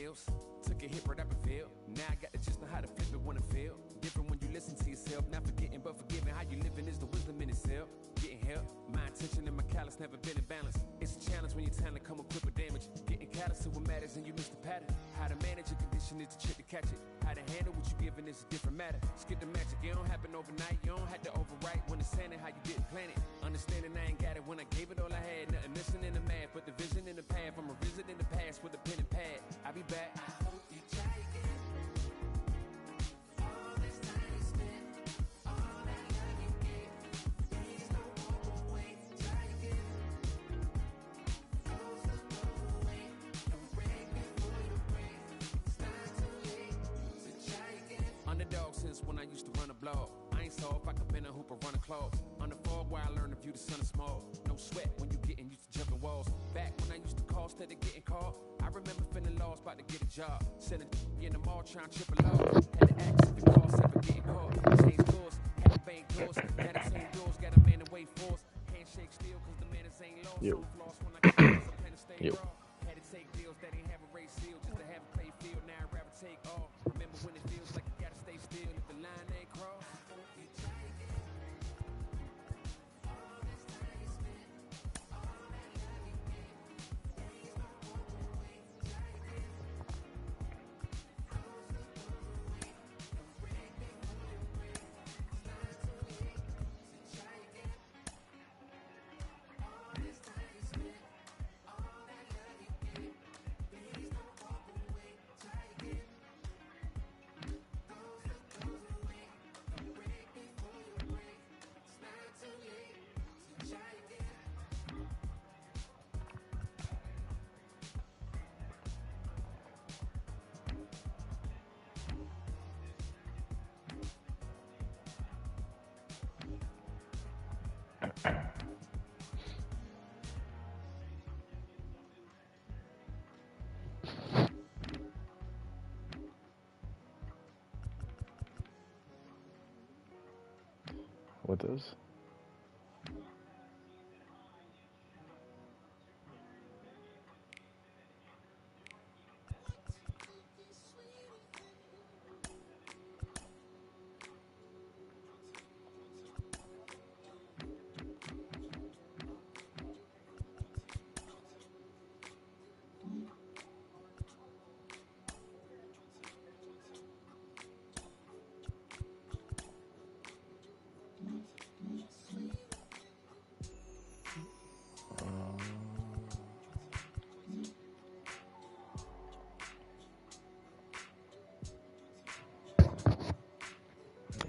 pills. Took a hit right up and feel. Now I got to just know how to flip it when I feel. Different when you listen to yourself. Not forgetting but forgiving. How you living is the wisdom in itself. Getting help. My intention and my callous never been in balance. It's a challenge when your talent come equipped with damage. Getting callous to what matters and you miss the pattern. How to manage your condition is the trick to catch it. How to handle what you giving is a different matter. Skip the magic. It don't happen overnight. You don't have to overwrite when it's saying how you didn't plan it. Understanding I ain't got it when I gave it all I had. Nothing missing in the math, but the vision in the path. I'm a visit in the past with a pen and pad. I'll be back. I hope you try again. All this time you spent, all that love you gave. Please don't walk away. Try again. Close the door away. Don't break before you break. It's not too late to try again. Underdog since when I used to run a blog. I ain't soft, I could bend a hoop or run a clog. On the fog where I learned to view the sun is small. No sweat when you getting used to jumping walls. Back when I used to call instead of getting caught. I remember feeling lost, about to get a job. Sending in the mall trying to triple off. Had to ask if it cost ever getting caught. Change doors, had to bank doors. Now the same doors got a man to wait for. Handshake still cause the manners ain't lost. Yep. So floss when I get lost, I plan to stay Yep. raw. Had to take deals that ain't have a race seal just to have a play field. Now I'd rather take all. Remember when it feels like you gotta stay still if the line ain't crossed. What does?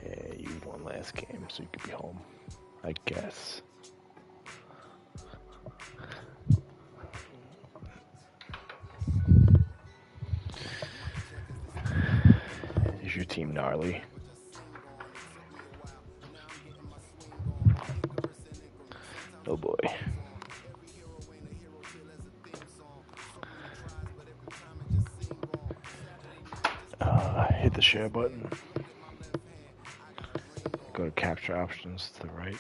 Yeah, you won last game, so you could be home, I guess. Is your team gnarly? Oh boy. Hit the share button. Go to capture options to the right.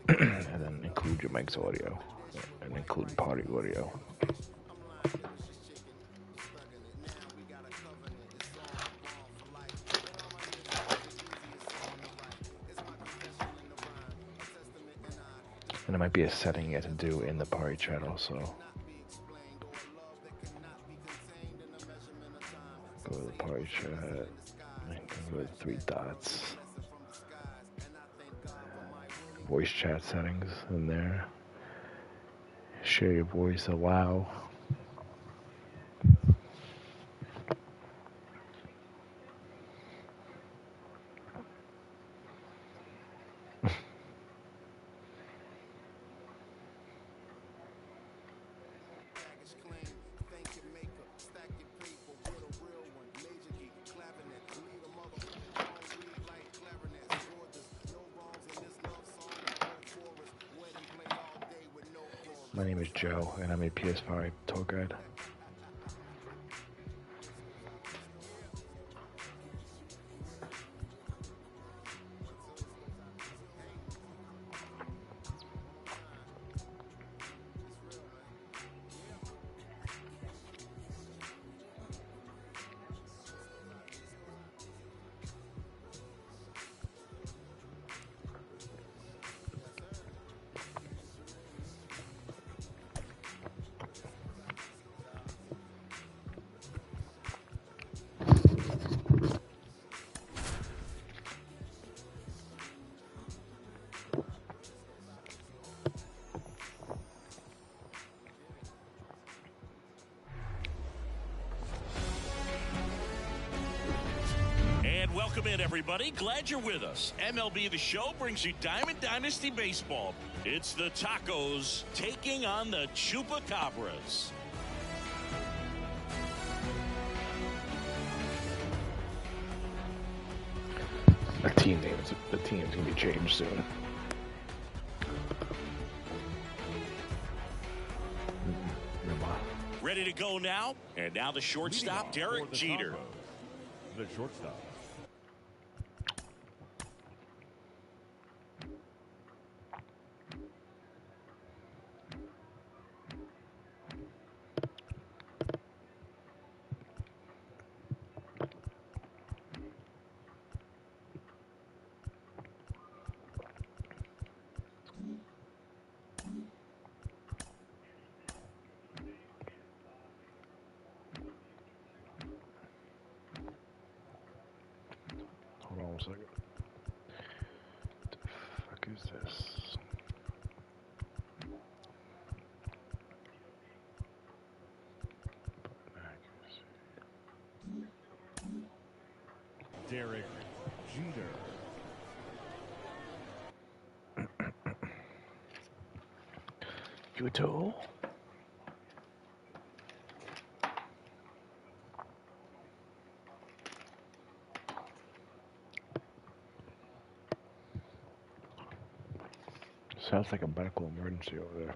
And then include your mic's audio. And include party audio. And there might be a setting you have to do in the party chat also. Go to the party chat, and go to the three dots. Voice chat settings in there. Share your voice, allow. My name is Joe, and I'm a PS5 tour guide. And welcome in, everybody. Glad you're with us. MLB The Show brings you Diamond Dynasty Baseball. It's the Tacos taking on the Chupacabras. The team's gonna be changed soon. Ready to go now, and now the shortstop, Derek Jeter. The shortstop. Hold on a second. What the fuck is this? Derek Jeter. Juto. Sounds like a medical emergency over there.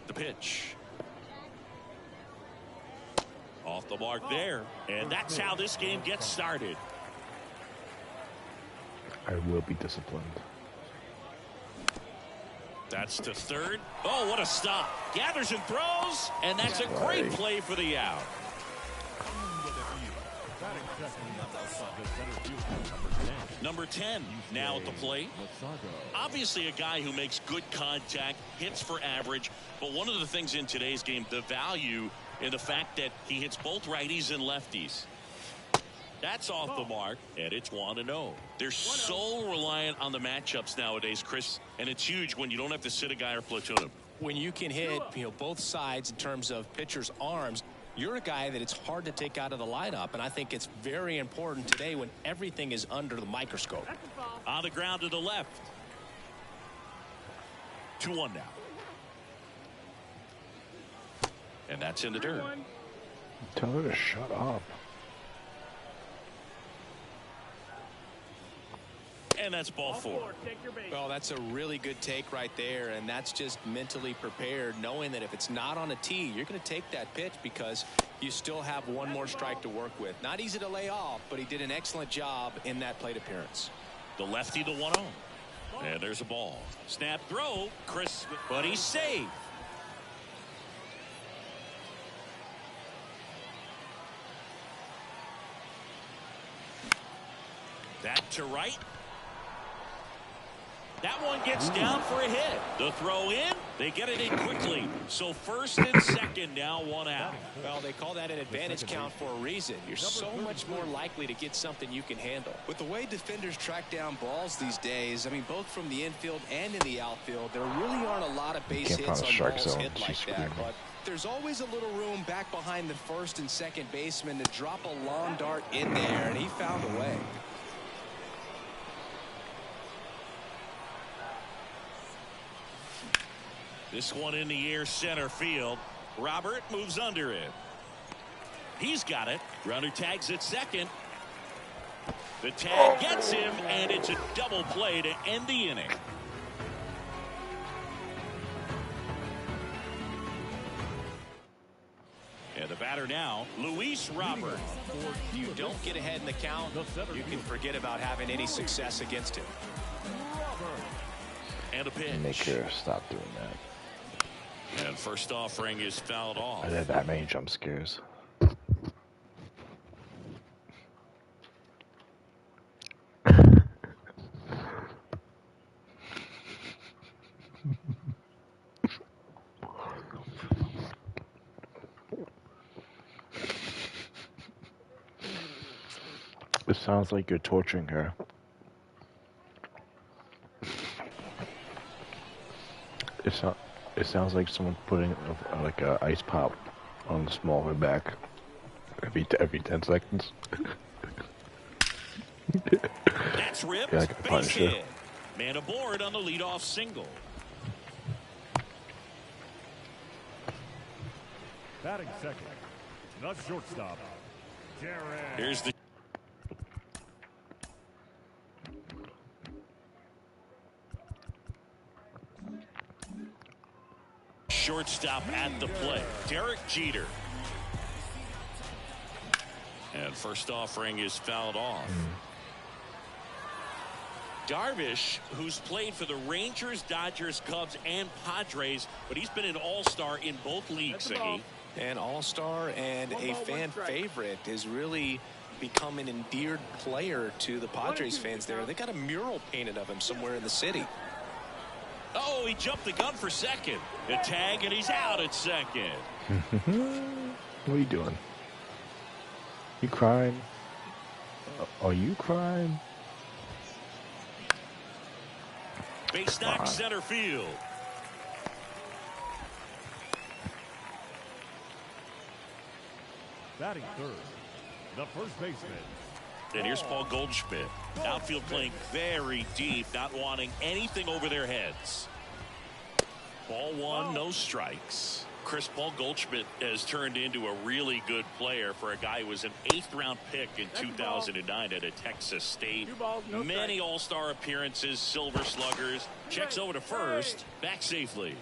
The pitch. Off the mark there. And that's how this game gets started. I will be disciplined. That's to third. Oh, what a stop. Gathers and throws. And that's a great play for the out. Number 10 now at the plate. Obviously a guy who makes good contact, hits for average. But one of the things in today's game, the value in the fact that he hits both righties and lefties. That's off the mark, and it's 1-0. They're so reliant on the matchups nowadays, Chris, and it's huge when you don't have to sit a guy or platoon him. When you can hit, both sides in terms of pitchers' arms, you're a guy that it's hard to take out of the lineup, and I think it's very important today when everything is under the microscope. On the ground to the left. 2-1 now. And that's in the dirt. Tell her to shut up. And that's ball 4. Well, that's a really good take right there, and that's just mentally prepared, knowing that if it's not on a tee, you're going to take that pitch because you still have one more strike to work with. Not easy to lay off, but he did an excellent job in that plate appearance. The lefty, the 1-0. And there's a ball. Snap throw, Chris, but he's safe. That to right. That one gets down for a hit. The throw in, they get it in quickly. So first and second now, 1 out. Well, they call that an advantage count for a reason. You're so much more likely to get something you can handle. With the way defenders track down balls these days, I mean, both from the infield and in the outfield, there really aren't a lot of base hits on balls hit like that. But there's always a little room back behind the first and second baseman to drop a long dart in there, and he found a way. This one in the air, center field. Robert moves under it. He's got it. Runner tags at second. The tag gets him, and it's a double play to end the inning. And the batter now, Luis Robert. If you don't get ahead in the count, you can forget about having any success against him. And a pitch. Make her stop doing that. And first offering is fouled off. I did that many jump scares. It sounds like you're torturing her. It sounds like someone putting like a ice pop on the small of her back every 10 seconds. That's ripped. Yeah, like Base hit. Man aboard on the leadoff single. Batting second, the shortstop, Jared. Here's the shortstop at the plate, Derek Jeter. And first offering is fouled off. Darvish, who's played for the Rangers, Dodgers, Cubs, and Padres, but he's been an all-star in both leagues, Ziggy. An all-star and a fan favorite, has really become an endeared player to the Padres fans there. They got a mural painted of him somewhere in the city. Oh, he jumped the gun for second. The tag, and he's out at second. What are you doing? You crying? Are you crying? Base knock center field. Batting third, the first baseman. And here's Paul Goldschmidt. Outfield playing very deep, not wanting anything over their heads. Ball one, no strikes. Chris, Paul Goldschmidt has turned into a really good player for a guy who was an 8th-round pick in 2009 at a Texas State. Many all-star appearances, Silver Sluggers. Checks over to first, back safely.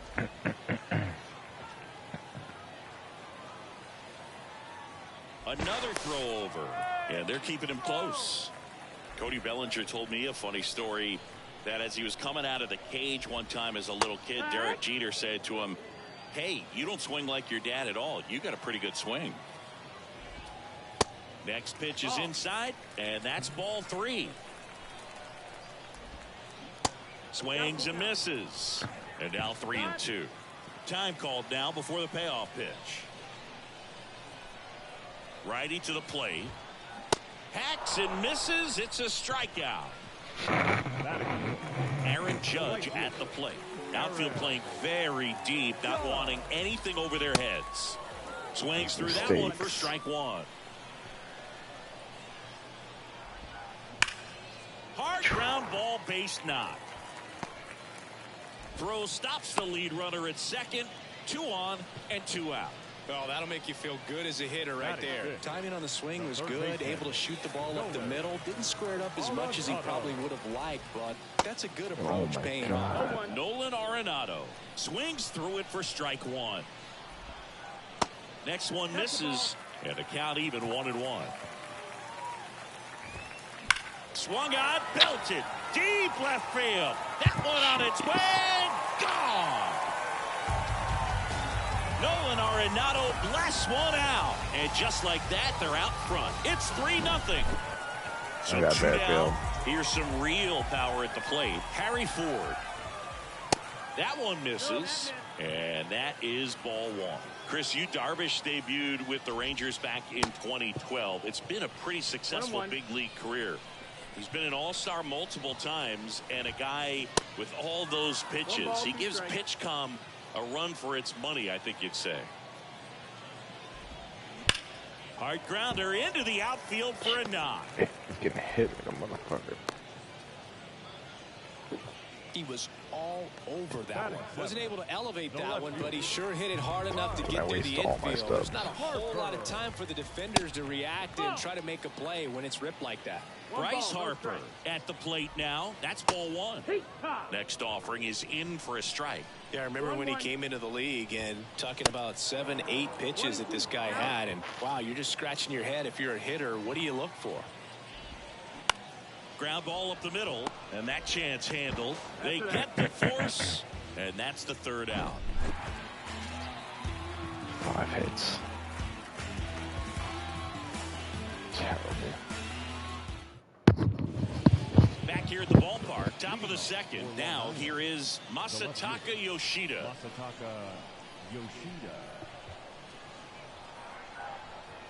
Another throw over, and they're keeping him close. Cody Bellinger told me a funny story that as he was coming out of the cage one time as a little kid, Derek Jeter said to him, "Hey, you don't swing like your dad at all. You got a pretty good swing." Next pitch is inside, and that's ball 3. Swings and misses, and now 3-2. Time called now before the payoff pitch. Righty to the plate. Hacks and misses. It's a strikeout. Aaron Judge at the plate. Outfield playing very deep, not wanting anything over their heads. Swings through that one for strike 1. Hard ground ball, base knock. Throw stops the lead runner at second. 2 on and 2 out. Well, that'll make you feel good as a hitter right there. Timing on the swing was good, able to shoot the ball up the middle. Didn't square it up as much as he probably would have liked, but that's a good approach paying off. Nolan Arenado swings through it for strike 1. Next one misses, and the count even 1-1. Swung on, belted, deep left field. That one on its way, gone. Nolan Arenado blasts one out, and just like that, they're out front. It's 3-0. So 2 down. Here's some real power at the plate. Harry Ford. That one misses, and that is ball 1. Chris, Yu Darvish debuted with the Rangers back in 2012. It's been a pretty successful big league career. He's been an all-star multiple times, and a guy with all those pitches. He gives PitchCom a run for its money, I think you'd say. Hard grounder into the outfield for a knock. He's getting hit like a motherfucker. He was all over that one. Wasn't able to elevate that one, but he sure hit it hard enough to get through the infield. There's not a whole lot of time for the defenders to react and try to make a play when it's ripped like that. Bryce Harper at the plate now. That's ball 1. Next offering is in for a strike. Yeah, I remember when he came into the league and talking about 7, 8 pitches that this guy had. And wow, you're just scratching your head if you're a hitter. What do you look for? Ground ball up the middle, and that chance handled. They get the force, and that's the 3rd out. 5 hits. Terrible. Back here at the ballpark, top of the 2nd. Now here is Masataka Yoshida.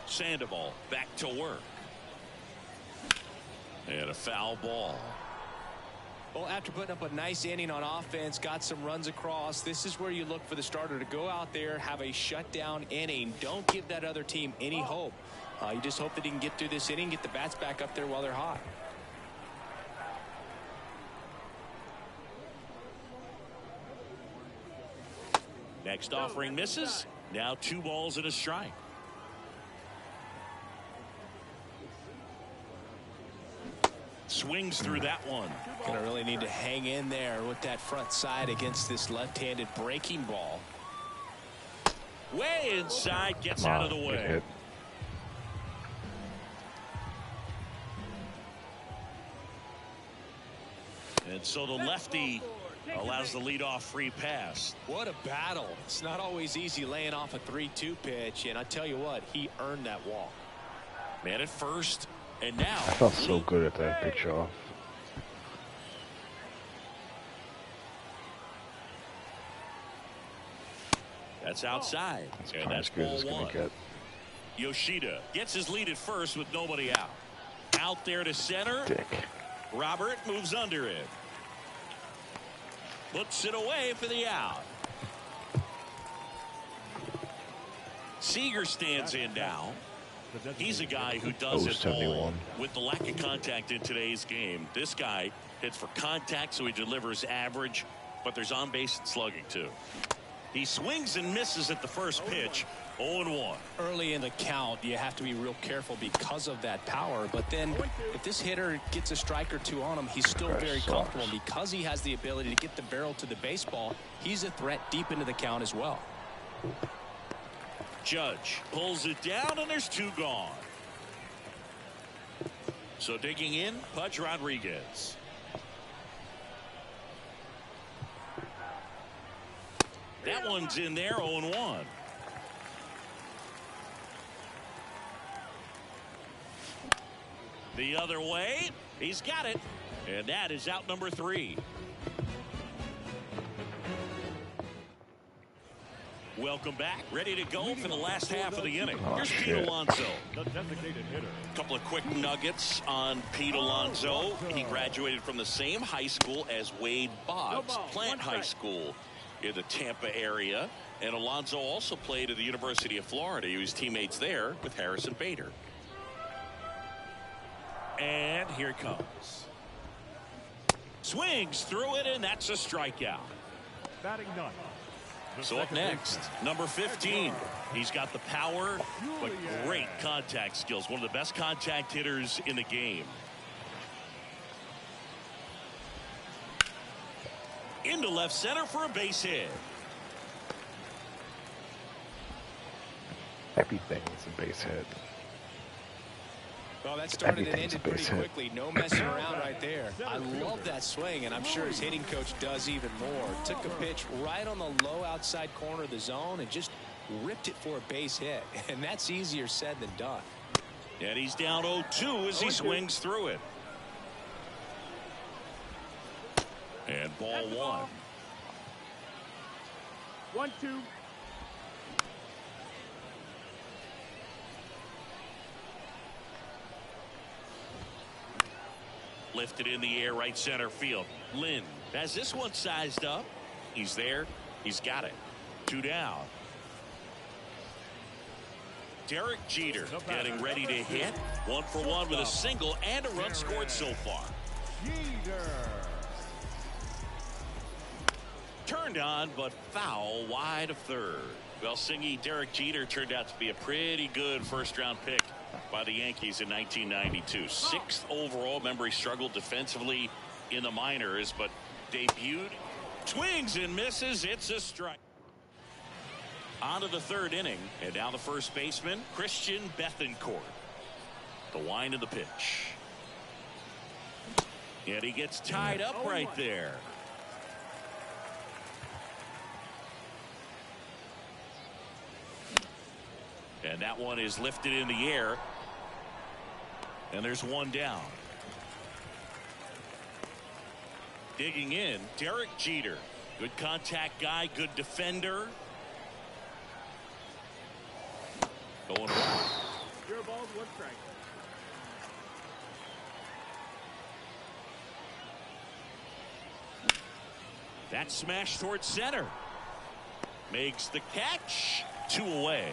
Sandoval back to work. And a foul ball. Well, after putting up a nice inning on offense, got some runs across, this is where you look for the starter to go out there, have a shutdown inning. Don't give that other team any hope. You just hope that he can get through this inning, get the bats back up there while they're hot. Next offering misses. Now 2 balls and a strike. Swings through that one. Gonna really need to hang in there with that front side against this left-handed breaking ball. Way inside, gets out of the way. And so the lefty allows the leadoff free pass. What a battle. It's not always easy laying off a 3-2 pitch, and I tell you what, he earned that walk. Man at first, and now I felt so good at that pitch off. That's outside. And that's ball 1. Yoshida gets his lead at first with nobody out. Out there to center. Dick. Robert moves under it. Puts it away for the out. Seager stands in now. He's a guy who does it all with the lack of contact in today's game. This guy hits for contact, so he delivers average, but there's on base and slugging too. He swings and misses at the first pitch. 0-1. Early in the count, you have to be real careful because of that power. But then if this hitter gets a strike or two on him, he's still very comfortable. And because he has the ability to get the barrel to the baseball, he's a threat deep into the count as well. Judge pulls it down, and there's 2 gone. So digging in, Pudge Rodriguez. That one's in there, 0-1. The other way, he's got it, and that is out number 3. Welcome back, ready to go for the last half of the inning. Here's Pete Alonso. The designated hitter. A couple of quick nuggets on Pete Alonso. He graduated from the same high school as Wade Boggs, Plant High School in the Tampa area. And Alonso also played at the University of Florida. He was teammates there with Harrison Bader. And here it comes. Swings through it, and that's a strikeout. Batting 9. So up next, number 15. He's got the power, but great contact skills. One of the best contact hitters in the game. Into left center for a base hit. Everything is a base hit. Well, that started and ended pretty quickly. No messing around right there. I love that swing, and I'm sure his hitting coach does even more. Took a pitch right on the low outside corner of the zone and just ripped it for a base hit. And that's easier said than done. And he's down 0-2 as he swings through it. And ball 1. 1-2. Lifted in the air, right center field. Lynn has this one sized up. He's there. He's got it. 2 down. Derek Jeter getting ready to hit. 1 for 1 with a single and a run scored so far. Turned on, but foul wide of third. Well, Singy, Derek Jeter turned out to be a pretty good first-round pick by the Yankees in 1992. 6th overall. Remember, he struggled defensively in the minors, but debuted. Swings and misses. It's a strike. On to the 3rd inning, and now the first baseman, Christian Bethancourt. The wind of the pitch. And he gets tied up right there. And that one is lifted in the air. And there's 1 down. Digging in, Derek Jeter. Good contact guy, good defender. Going right. Your ball's 1 strike. That smash towards center. Makes the catch. 2 away.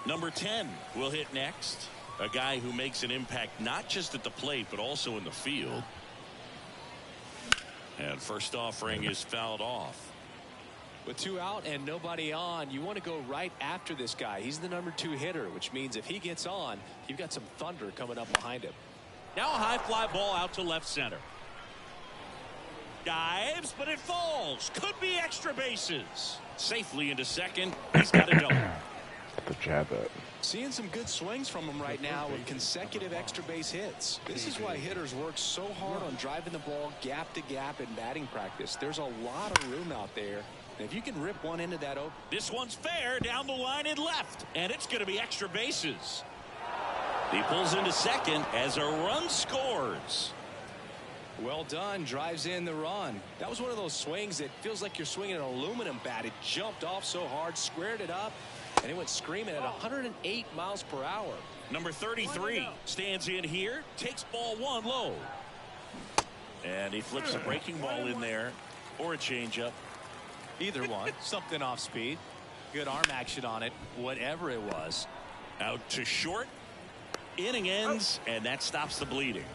Number 10 will hit next. A guy who makes an impact not just at the plate but also in the field. And first offering is fouled off. With 2 out and nobody on, you want to go right after this guy. He's the number 2 hitter, which means if he gets on, you've got some thunder coming up behind him. Now a high fly ball out to left center. Dives, but it falls. Could be extra bases. Safely into second. He's got a double. The jab it. Seeing some good swings from him right now with consecutive extra base hits. This is why hitters work so hard on driving the ball gap to gap in batting practice. There's a lot of room out there. And if you can rip one into that open. This one's fair down the line and left. And it's going to be extra bases. He pulls into second as a run scores. Well done. Drives in the run. That was one of those swings that feels like you're swinging an aluminum bat. It jumped off so hard, squared it up, and it went screaming at 108 miles per hour. Number 33 stands in here, takes ball 1 low. And he flips a breaking ball in there or a changeup. Either one. Something off speed. Good arm action on it, whatever it was. Out to short. Inning ends, and that stops the bleeding.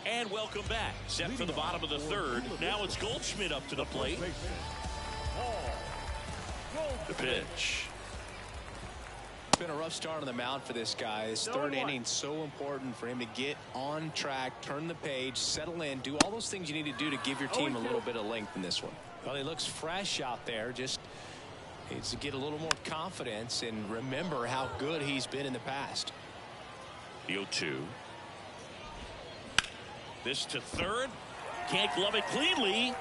And welcome back. Set for the bottom of the third. Now it's Goldschmidt up to the plate. The pitch. It's been a rough start on the mound for this guy. His third inning so important for him to get on track, turn the page, settle in, do all those things you need to do to give your team a little bit of length in this one. Well, he looks fresh out there. Just needs to get a little more confidence and remember how good he's been in the past. The 0-2. This to third. Can't glove it cleanly.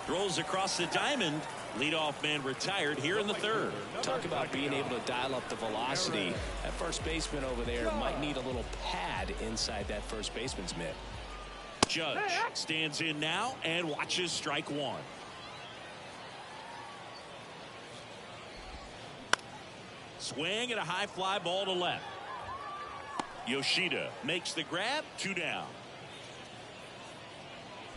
Throws across the diamond. Leadoff man retired here in the third. Talk about being able to dial up the velocity. That first baseman over there might need a little pad inside that first baseman's mitt. Judge stands in now and watches strike 1. Swing and a high fly ball to left. Yoshida makes the grab. 2 down.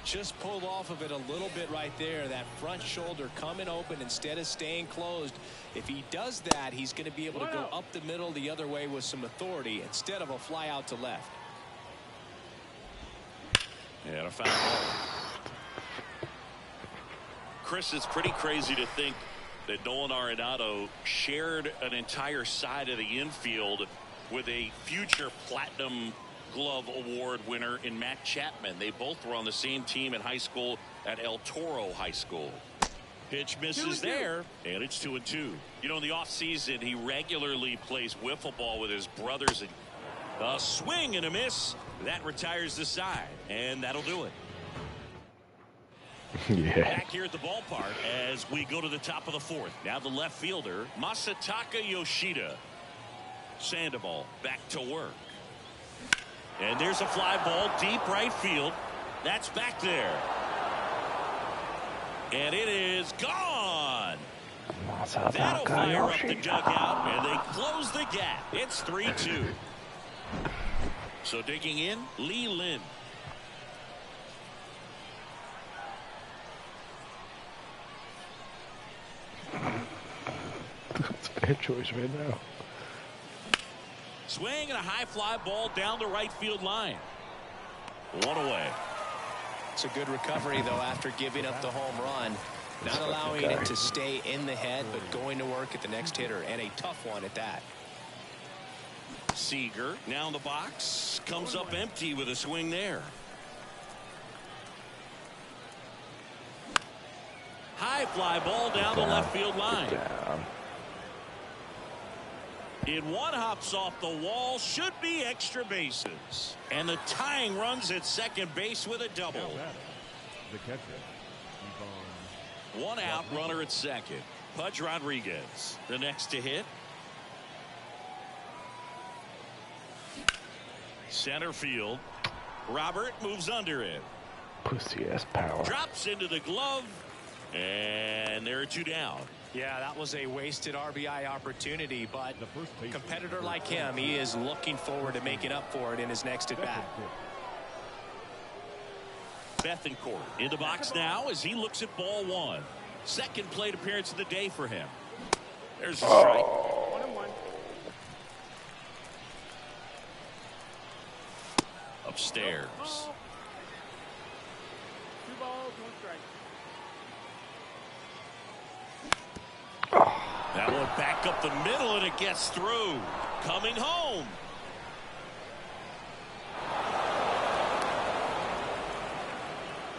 Just pulled off of it a little bit right there. That front shoulder coming open instead of staying closed. If he does that, he's going to be able to go up the middle the other way with some authority instead of a fly out to left. And a foul ball. Chris, it's pretty crazy to think that Nolan Arenado shared an entire side of the infield with a future Platinum Glove Award winner in Matt Chapman. They both were on the same team in high school at El Toro High School. Pitch misses there, and it's 2-2. You know, in the offseason, he regularly plays wiffle ball with his brothers. And a swing and a miss. That retires the side, and that'll do it. Yeah. Back here at the ballpark as we go to the top of the 4th. Now the left fielder, Masataka Yoshida. Sandoval back to work. And there's a fly ball deep right field. That's back there. And it is gone. That'll fire up the dugout, and they close the gap. It's 3-2. So digging in, Lee Lin. That's a bad choice right now. Swing and a high fly ball down the right field line. 1 away. It's a good recovery, though, after giving up the home run. Not allowing it to stay in the head, but going to work at the next hitter, and a tough one at that. Seager now in the box, comes up empty with a swing there. High fly ball down the left field line. In one, hops off the wall, should be extra bases. And the tying runs at second base with a double. The catcher. 1 out, runner at second. Pudge Rodriguez, the next to hit. Center field. Robert moves under it. Pussy ass power. Drops into the glove. And there are 2 down. Yeah, that was a wasted RBI opportunity, but a competitor like him, he is looking forward to making up for it in his next at-bat. Bethancourt in the box now as he looks at ball one. Second plate appearance of the day for him. There's a strike. 1-1. Upstairs. 2 balls, 1 strike. That one back up the middle, and it gets through. Coming home.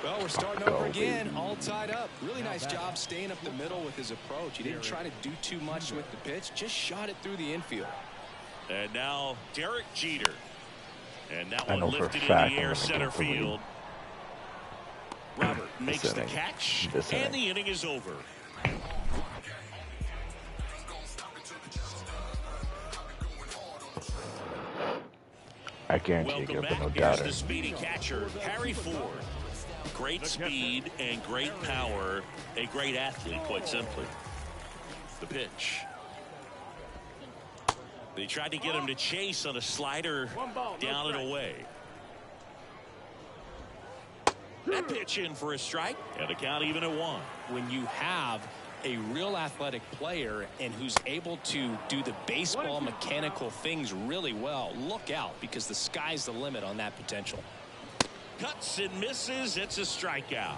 Well, we're starting over again, all tied up. Really nice job staying up the middle with his approach. He didn't try to do too much with the pitch, just shot it through the infield. And now Derek Jeter. And that one lifted in the air center field. Robert makes the catch, and the inning is over. I guarantee you, Welcome back. no Here's doubter. the speedy catcher, Harry Ford. Great speed and great power. A great athlete, quite simply. The pitch. They tried to get him to chase on a slider down and away. That pitch in for a strike, and the count even at 1. When you have a real athletic player and who's able to do the baseball mechanical things really well, look out, because the sky's the limit on that potential. Cuts and misses. It's a strikeout.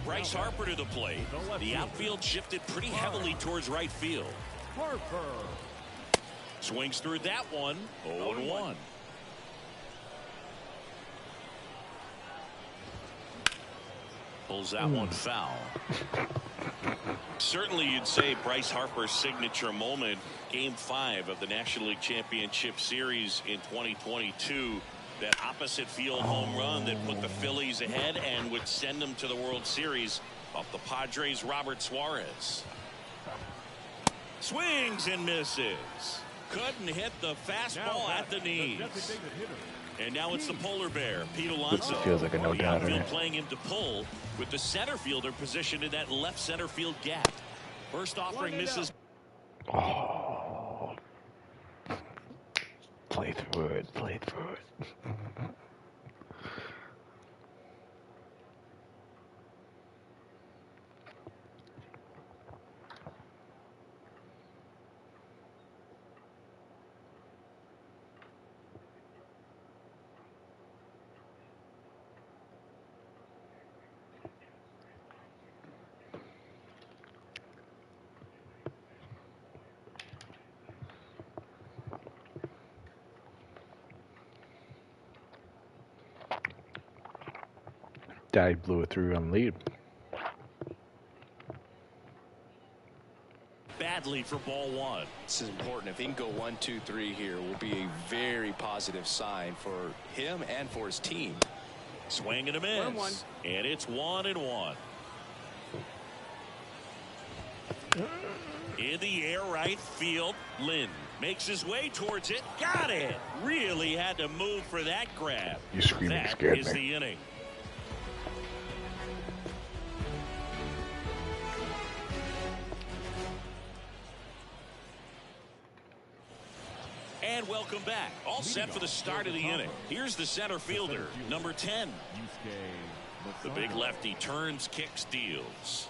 Bryce Harper to the plate. The outfield shifted pretty heavily towards right field. Harper. Swings through that one. 0-1. Pulls that one foul. Certainly you'd say Bryce Harper's signature moment, Game 5 of the National League Championship Series in 2022. That opposite field home run that put the Phillies ahead and would send them to the World Series off the Padres' Robert Suarez. Swings and misses. Couldn't hit the fastball at the knees. And now it's the polar bear, Pete Alonso. Feels like a no doubter. The outfield playing him to pull with the center fielder positioned in that left center field gap. First offering misses. Oh. Play through it. Play through it. Daddy blew it through on lead. Badly for ball 1. This is important. If he can go 1, 2, 3 here, will be a very positive sign for him and for his team. Swing and a miss. And it's 1-1. In the air right field, Lynn makes his way towards it. Got it. Really had to move for that grab. You screaming that scared is me. The inning. And welcome back. All set for the start of the inning. Here's the center fielder, number 10. The big lefty turns, kicks, deals.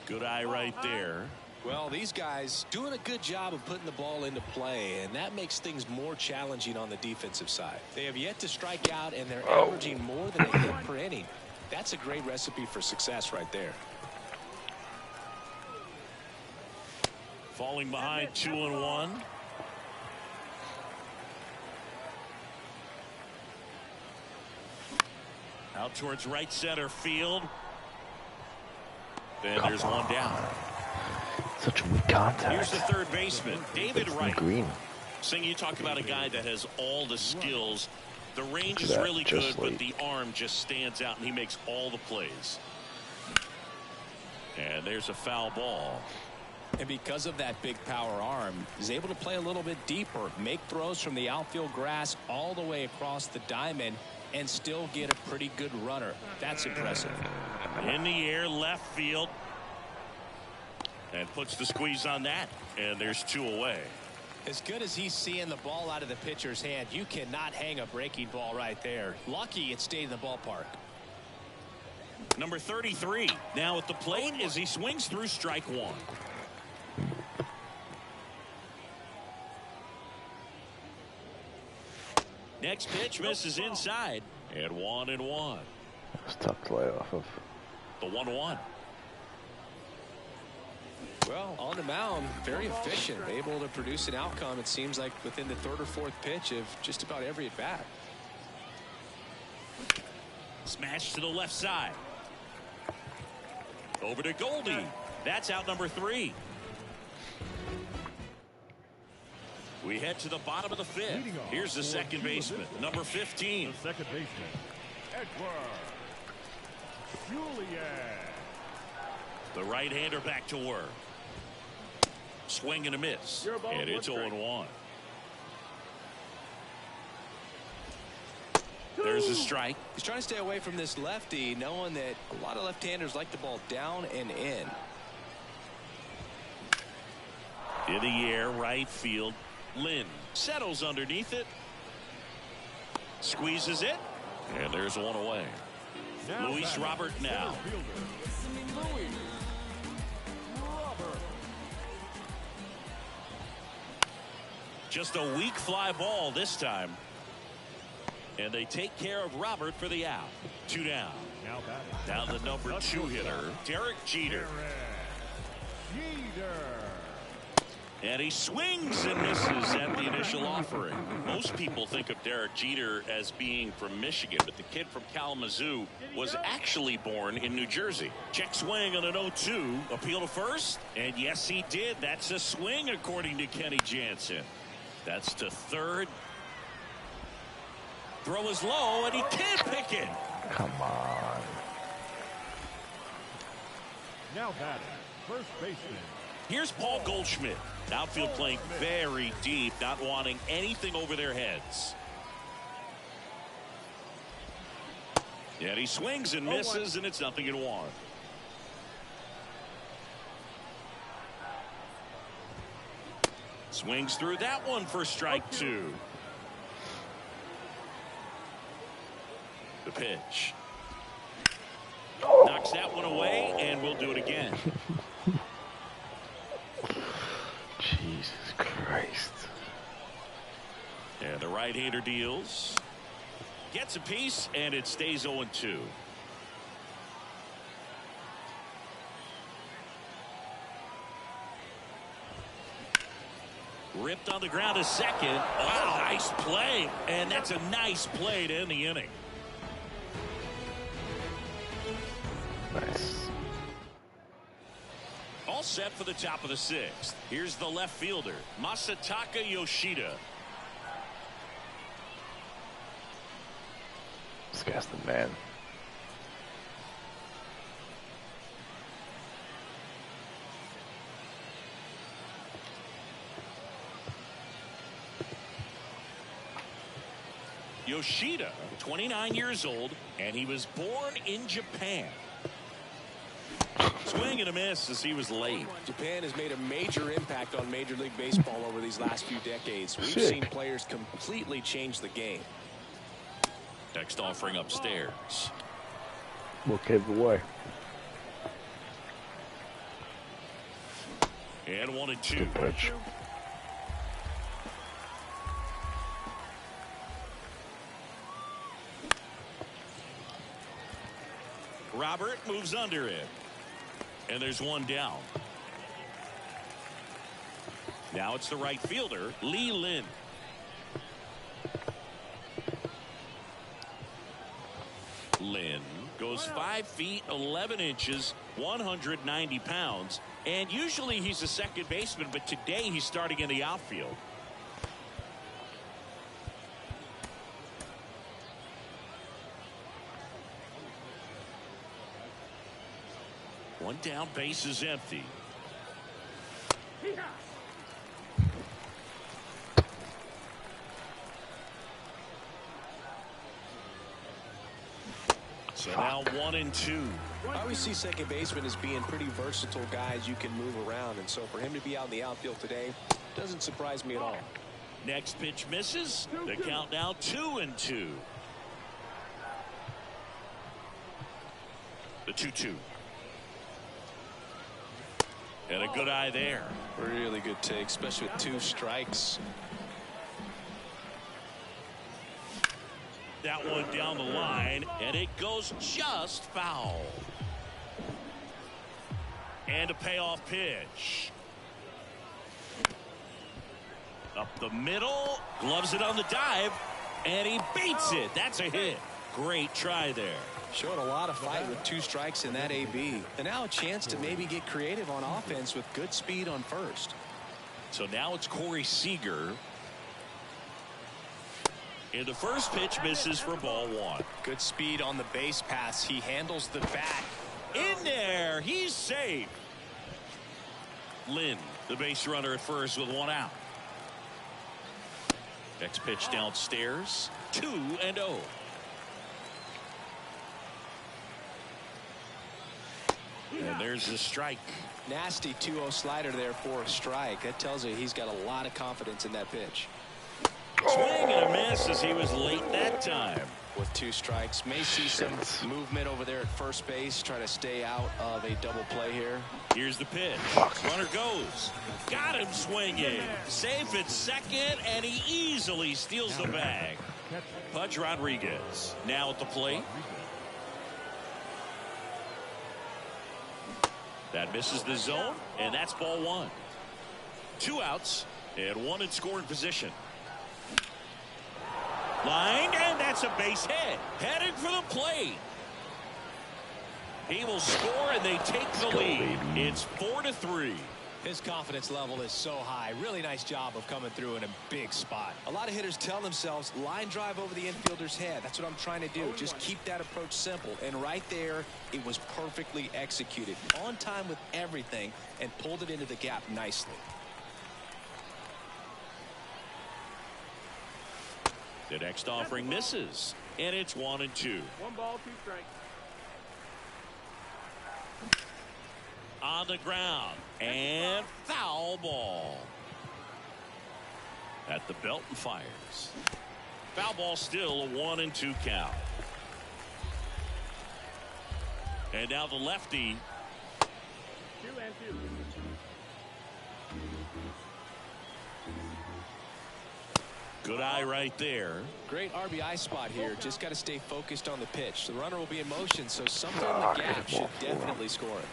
Good eye right there. Well, these guys doing a good job of putting the ball into play, and that makes things more challenging on the defensive side. They have yet to strike out, and they're averaging more than a hit per inning. That's a great recipe for success right there. Falling behind 2-1. Out towards right center field. Then there's one down. Such weak contact. Here's the third baseman, David Wright. Green. Sing, you talk about a guy that has all the skills. The range is really good, but the arm just stands out, and he makes all the plays. And there's a foul ball. And because of that big power arm, he's able to play a little bit deeper, make throws from the outfield grass all the way across the diamond, and still get a pretty good runner. That's impressive. In the air, left field. And puts the squeeze on that. And there's 2 away. As good as he's seeing the ball out of the pitcher's hand, you cannot hang a breaking ball right there. Lucky it stayed in the ballpark. Number 33 now at the plate as he swings through strike 1. Next pitch misses inside. And 1-1. It's tough to lay off of. The 1-1. Well, on the mound, very efficient, able to produce an outcome, it seems like, within the 3rd or 4th pitch of just about every at bat. Smash to the left side. Over to Goldie. That's out number 3. We head to the bottom of the 5th. Here's the second baseman, number 15. The second baseman, Edward Julian. The right-hander back to work. Swing and a miss. And it's 0-1. There's a strike. He's trying to stay away from this lefty, knowing that a lot of left-handers like the ball down and in. In the air, right field. Lynn settles underneath it. Squeezes it. And there's 1 away. Luis Robert now. Just a weak fly ball this time. And they take care of Robert for the out. 2 down. Now the number 2 hitter, Derek Jeter. And he swings and misses at the initial offering. Most people think of Derek Jeter as being from Michigan, but the kid from Kalamazoo was actually born in New Jersey. Check swing on an 0-2. Appeal to first. And yes, he did. That's a swing, according to Kenny Jansen. That's to third. Throw is low, and he can't pick it. Come on. Now batting, first baseman. Here's Paul Goldschmidt. Outfield playing very deep, not wanting anything over their heads. And he swings and misses, and it's 0-1. Swings through that one for strike 2. The pitch. Knocks that one away, and we'll do it again. Jesus Christ. And the right-hander deals. Gets a piece, and it stays 0-2. Ripped on the ground to second. Wow, nice play. And that's a nice play to end the inning. Nice. All set for the top of the 6th. Here's the left fielder, Masataka Yoshida. This guy's the man. Yoshida, 29 years old, and he was born in Japan. Swing and a miss as he was late. Japan has made a major impact on Major League Baseball over these last few decades. We've seen players completely change the game. Next offering upstairs. We'll give away. And 1-2. Good pitch. Robert moves under it. And there's 1 down. Now it's the right fielder, Lee Lin. Lin goes 5 feet 11 inches, 190 pounds. And usually he's a second baseman, but today he's starting in the outfield. One down, base is empty. So now 1-2. I always see second basemen as being pretty versatile guys you can move around, and so for him to be out in the outfield today doesn't surprise me at all. Next pitch misses. The count now 2-2. The 2-2. And a good eye there. Really good take, especially with 2 strikes. That one down the line, and it goes just foul. And a payoff pitch. Up the middle, gloves it on the dive, and he beats it. That's a hit. Great try there. Showing a lot of fight with 2 strikes in that AB. And now a chance to maybe get creative on offense with good speed on first. So now it's Corey Seager. And the first pitch misses for ball 1. Good speed on the base pass. He handles the bat. In there. He's safe. Lynn, the base runner at first with 1 out. Next pitch downstairs. 2-0. And there's the strike. Nasty 2-0 slider there for a strike. That tells you he's got a lot of confidence in that pitch. Swing and a miss as he was late that time. With 2 strikes, may see some movement over there at first base, trying to stay out of a double play here. Here's the pitch. Runner goes. Got him swinging. Safe at second, and he easily steals the bag. Pudge Rodriguez now at the plate. That misses the zone, and that's ball 1. 2 outs and 1 in scoring position. Line, and that's a base hit. Heading for the plate. He will score, and they take the lead. It's 4-3. His confidence level is so high. Really nice job of coming through in a big spot. A lot of hitters tell themselves, line drive over the infielder's head. That's what I'm trying to do. Just keep that approach simple. And right there, it was perfectly executed. On time with everything, and pulled it into the gap nicely. The next offering misses, and it's 1-2. 1 ball, 2 strikes. On the ground, and foul ball. At the belt and fires. Foul ball, still a 1-2 count. And now the lefty. 2-2. Good eye right there. Great RBI spot here. Just got to stay focused on the pitch. The runner will be in motion, so somewhere in the gap should definitely score it.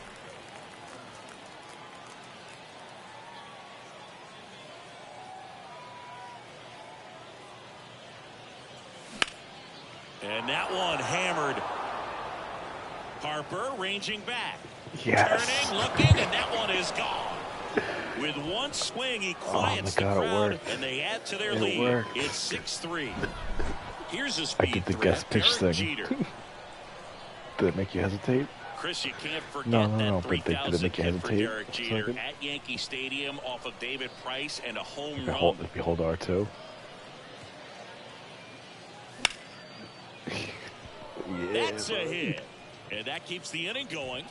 And that one hammered. Harper ranging back. Yes. Turning, looking, and that one is gone. With 1 swing, he quiets the crowd, and they add to their lead. Worked. It's 6-3. Here's a I speed did the threat, guest pitch Derek thing. Jeter. Did it make you hesitate? Chris, you can't forget No, that but did it 3,000 make you hit for hesitate? Derek Jeter at Yankee Stadium off of David Price and a home If run. you hold R2. That's a hit. And that keeps the inning going.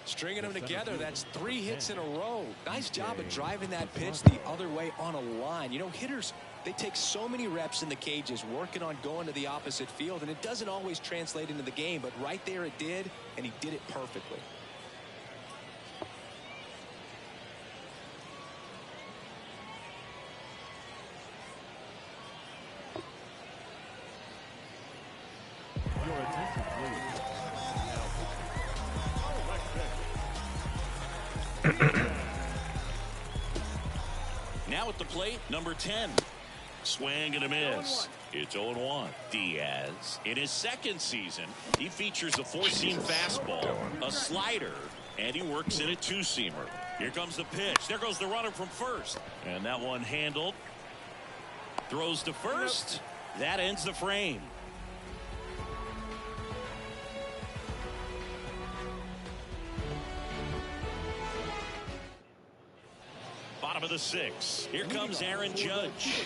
Stringing them together, that's 3 hits in a row. Nice job of driving that pitch the other way on a line. You know, hitters, they take so many reps in the cages working on going to the opposite field, and it doesn't always translate into the game, but right there it did, and he did it perfectly. Your attention, please. Now at the plate, number 10. Swing and a miss. It's 0-1. Diaz, in his second season, he features a 4-seam fastball, a slider, and he works in a 2-seamer. Here comes the pitch. There goes the runner from first. And that one handled. Throws to first. That ends the frame. Bottom of the 6th. Here comes Aaron Judge.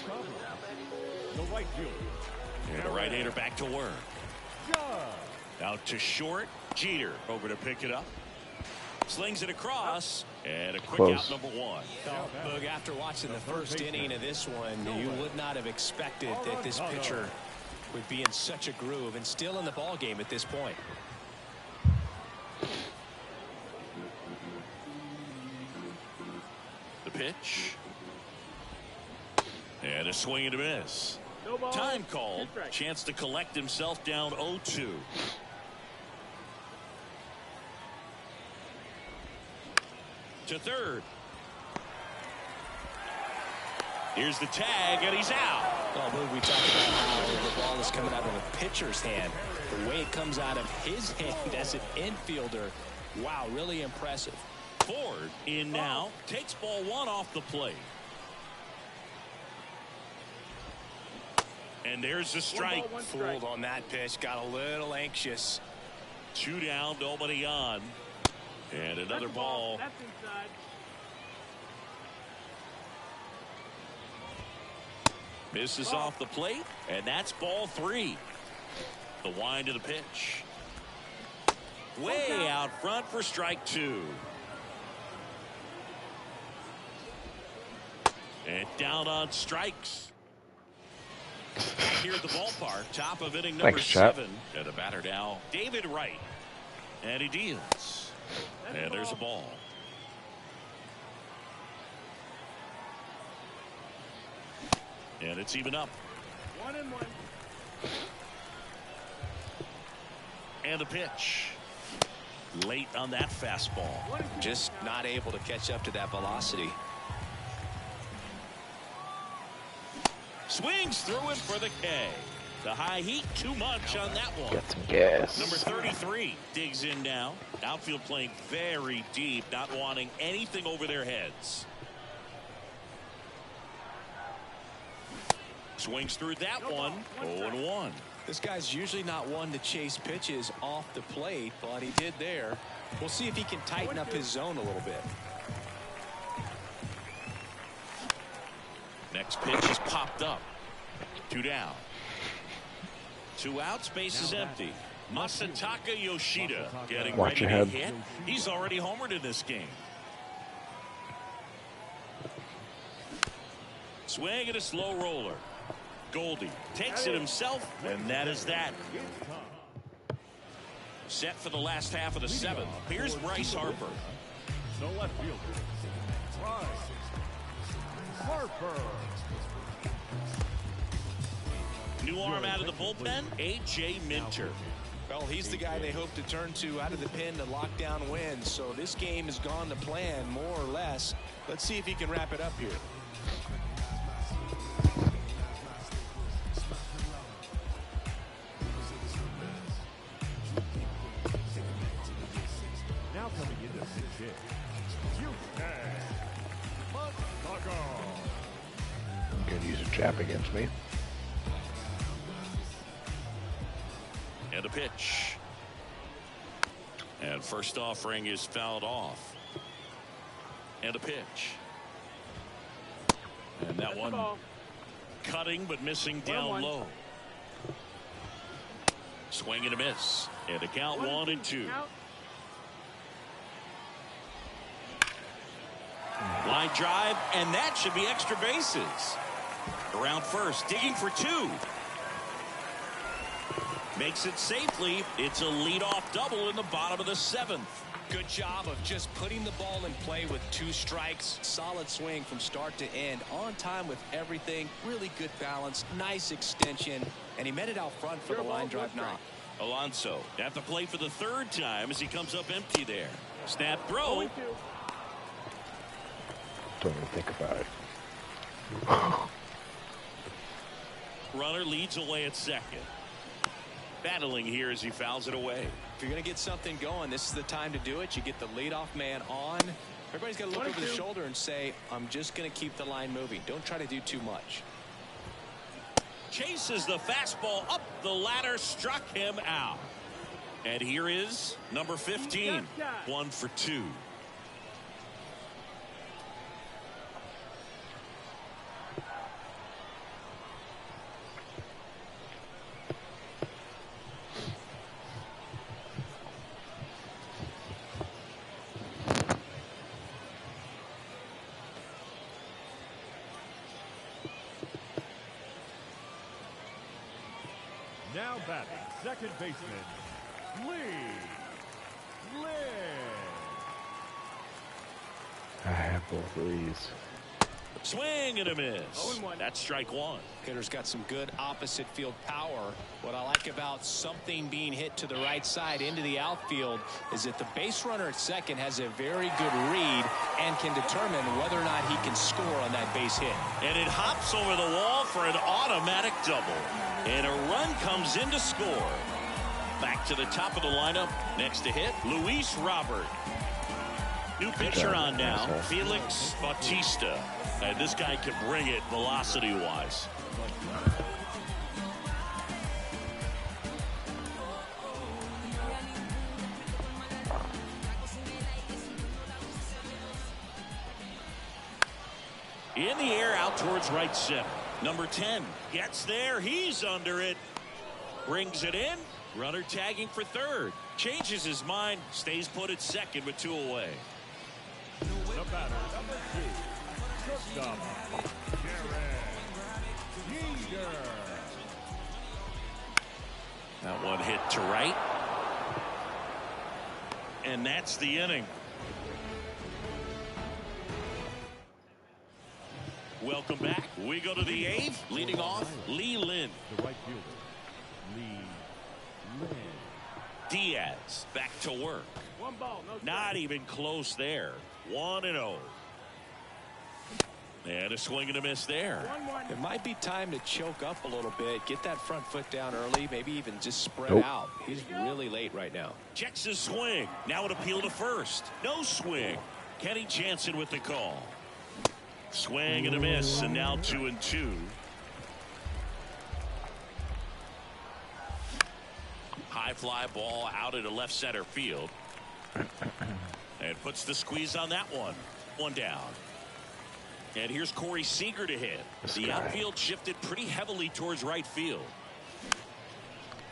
The right fielder, And a right-hander back to work. Out to short. Jeter over to pick it up. Slings it across. And a quick out, number one. Boog, after watching the first inning of this one, you would not have expected that this pitcher would be in such a groove and still in the ball game at this point. The pitch. And a swing and a miss. Time called. Chance to collect himself down 0-2. To third. Here's the tag, and he's out. Well, we talked about how the ball is coming out of a pitcher's hand. The way it comes out of his hand as an infielder, wow, really impressive. Ford in now. Takes ball one off the plate. And there's the strike. Fooled on that pitch. Got a little anxious. 2 down, nobody on. And another ball. That's inside. Misses off the plate, and that's ball 3. The wind of the pitch. Way out front for strike 2. And down on strikes. Here at the ballpark, top of inning number 7. And the batter now, David Wright. And he deals. And there's a ball. And it's even up. 1-1. And a pitch. Late on that fastball. Just not able to catch up to that velocity. Swings through it for the K. The high heat, too much on that one. Get some gas. Number 33 digs in now. Outfield playing very deep, not wanting anything over their heads. Swings through that one. 0-1. This guy's usually not one to chase pitches off the plate, but he did there. We'll see if he can tighten up his zone a little bit. Next pitch is popped up. 2 down. 2 out. Space is empty. Masataka Yoshida getting Watch ready your to hit. He's already homered in this game. Swing and a slow roller. Goldie takes it himself, and that is that. Set for the last half of the 7th. Here's Bryce Harper. The left fielder, Bryce Harper. New arm out of the bullpen, A.J. Minter. Well, he's the guy they hope to turn to out of the pen to lock down wins. So this game has gone to plan, more or less. Let's see if he can wrap it up here. Now coming into pitch hit, I'm going to use a jab against me. And a pitch. And first offering is fouled off. And a pitch. And that one cutting but missing down low. Swing and a miss. And a count 1-2. Line drive, and that should be extra bases. Around first, digging for 2. Makes it safely. It's a leadoff double in the bottom of the 7th. Good job of just putting the ball in play with 2 strikes. Solid swing from start to end. On time with everything. Really good balance. Nice extension. And he met it out front for the line drive knock. Alonso at the plate for the 3rd time as he comes up empty there. Snap throw. Don't even think about it. Runner leads away at second. Battling here as he fouls it away. If you're going to get something going, this is the time to do it. You get the leadoff man on. Everybody's got to look over the shoulder and say, I'm just going to keep the line moving. Don't try to do too much. Chases the fastball up the ladder, struck him out. And here is number 15. 1 for 2. Now batting, second baseman, Lee Lynn. I have both of these. Swing and a miss. That's strike one. Hitter's got some good opposite field power. What I like about something being hit to the right side into the outfield is that the base runner at second has a very good read and can determine whether or not he can score on that base hit. And it hops over the wall for an automatic double. And a run comes in to score. Back to the top of the lineup. Next to hit, Luis Robert. New pitcher on now, Felix Bautista. And this guy can bring it velocity-wise. In the air, out towards right center. Number 10 gets there. He's under it. Brings it in. Runner tagging for third. Changes his mind. Stays put at second with 2 away. The batter, number 2, shortstop, Jared Yeager. That one hit to right. And that's the inning. Welcome back. We go to the 8th. Leading off, Lee Lynn. The right fielder, Lee Lynn. Diaz back to work. One ball, no strike. Not even close there. 1-0. And a swing and a miss there. It might be time to choke up a little bit, get that front foot down early, maybe even just spread out. He's really late right now. Checks his swing. Now an appeal to first. No swing. Kenny Jansen with the call. Swing and a miss, and now 2-2. High fly ball out into left center field. And puts the squeeze on that one. One down. And here's Corey Seager to hit. The outfield shifted pretty heavily towards right field.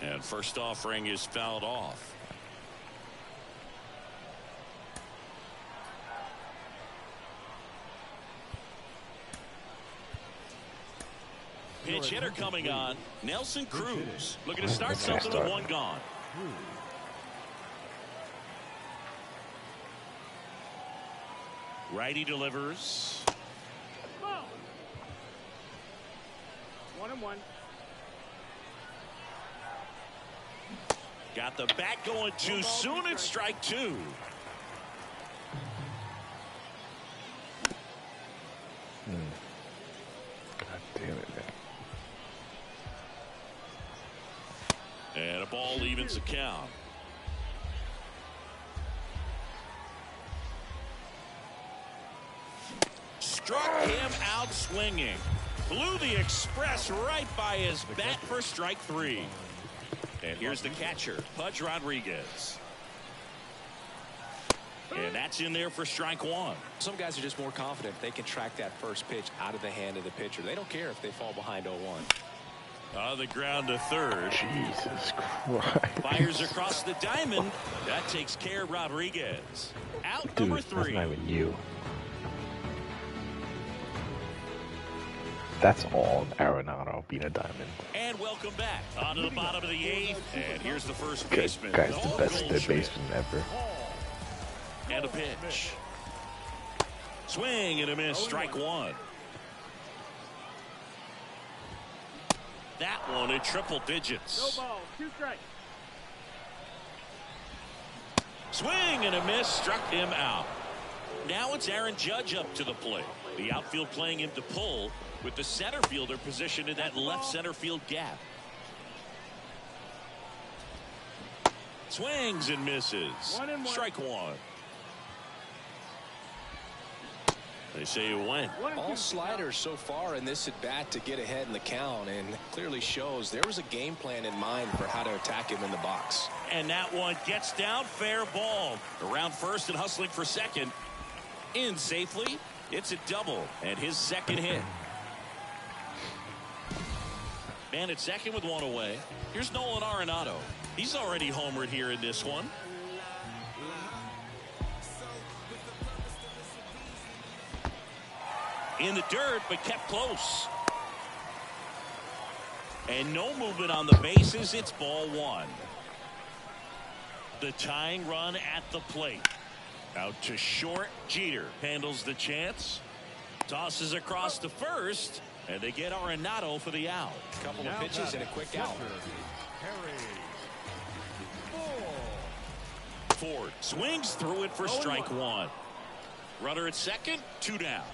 And first offering is fouled off. Pitch hitter coming on. Nelson Cruz looking to start something with 1 gone. Righty delivers. 1-1. Got the bat going too soon. It's strike 2. God damn it, man. And a ball evens the count. Struck him out swinging. Blew the express right by his bat for strike 3. And here's the catcher, Pudge Rodriguez. And that's in there for strike 1. Some guys are just more confident they can track that first pitch out of the hand of the pitcher. They don't care if they fall behind 0-1. On the ground to third. Jesus Christ. Fires across the diamond. That takes care of Rodriguez. Out Dude, number 3. That's not even you. That's all Arenado being a diamond. And welcome back. On to the bottom of the 8th. And here's the first baseman. Guy's the best baseman ever. And a pitch. Swing and a miss. Strike 1. That one in triple digits. No ball, 2 strikes. Swing and a miss. Struck him out. Now it's Aaron Judge up to the plate. The outfield playing him to pull, with the center fielder positioned in that left center field gap. Swings and misses. 1-1. Strike 1. They say it went. All sliders so far in this at bat to get ahead in the count, and clearly shows there was a game plan in mind for how to attack him in the box. And that one gets down, fair ball. Around first and hustling for second. In safely. It's a double and his second hit. Man at second with 1 away. Here's Nolan Arenado. He's already homered here in this one. In the dirt, but kept close. And no movement on the bases. It's ball one. The tying run at the plate. Out to short. Jeter handles the chance. Tosses across to first. And they get Arenado for the out. A couple of pitches and a quick out. Ford swings through it for strike one. Runner at second. 2 down.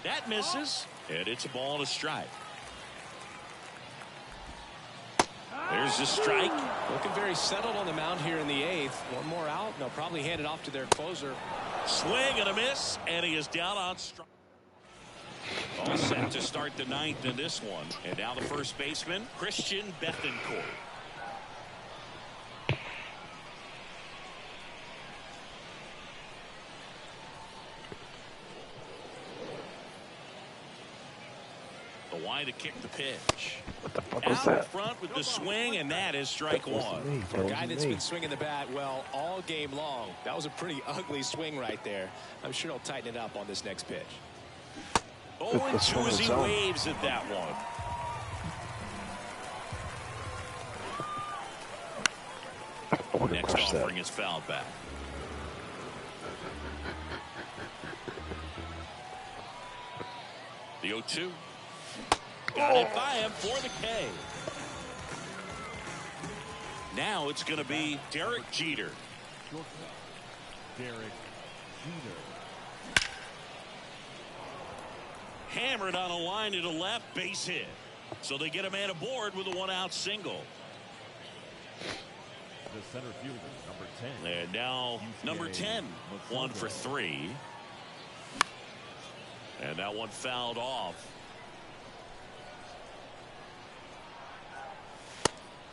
That misses. And it's a ball and a strike. There's a strike. Looking very settled on the mound here in the 8th. One more out. And they'll probably hand it off to their closer. Swing and a miss. And he is down on strike. All set to start the 9th in this one. And now the first baseman, Christian Bethancourt. The wide to kick the pitch. What the fuck was Out that? in front with the swing, and that is strike one. For a guy that's been swinging the bat well all game long, that was a pretty ugly swing right there. I'm sure he'll tighten it up on this next pitch. 0-2 as he waves at that one. Next offering is fouled back. The 0-2. Got it by him for the K. Now it's going to be Derek Jeter. Derek Jeter. Hammered on a line to the left, base hit. So they get a man aboard with a 1-out single. The center fielder, number 10. And now number 10, 1 for 3. And that one fouled off.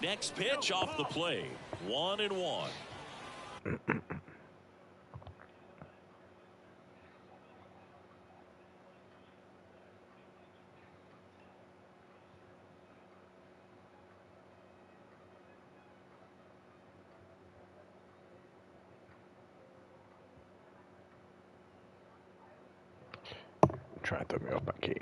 Next pitch off the plate. 1-1. Trying to throw me off my game.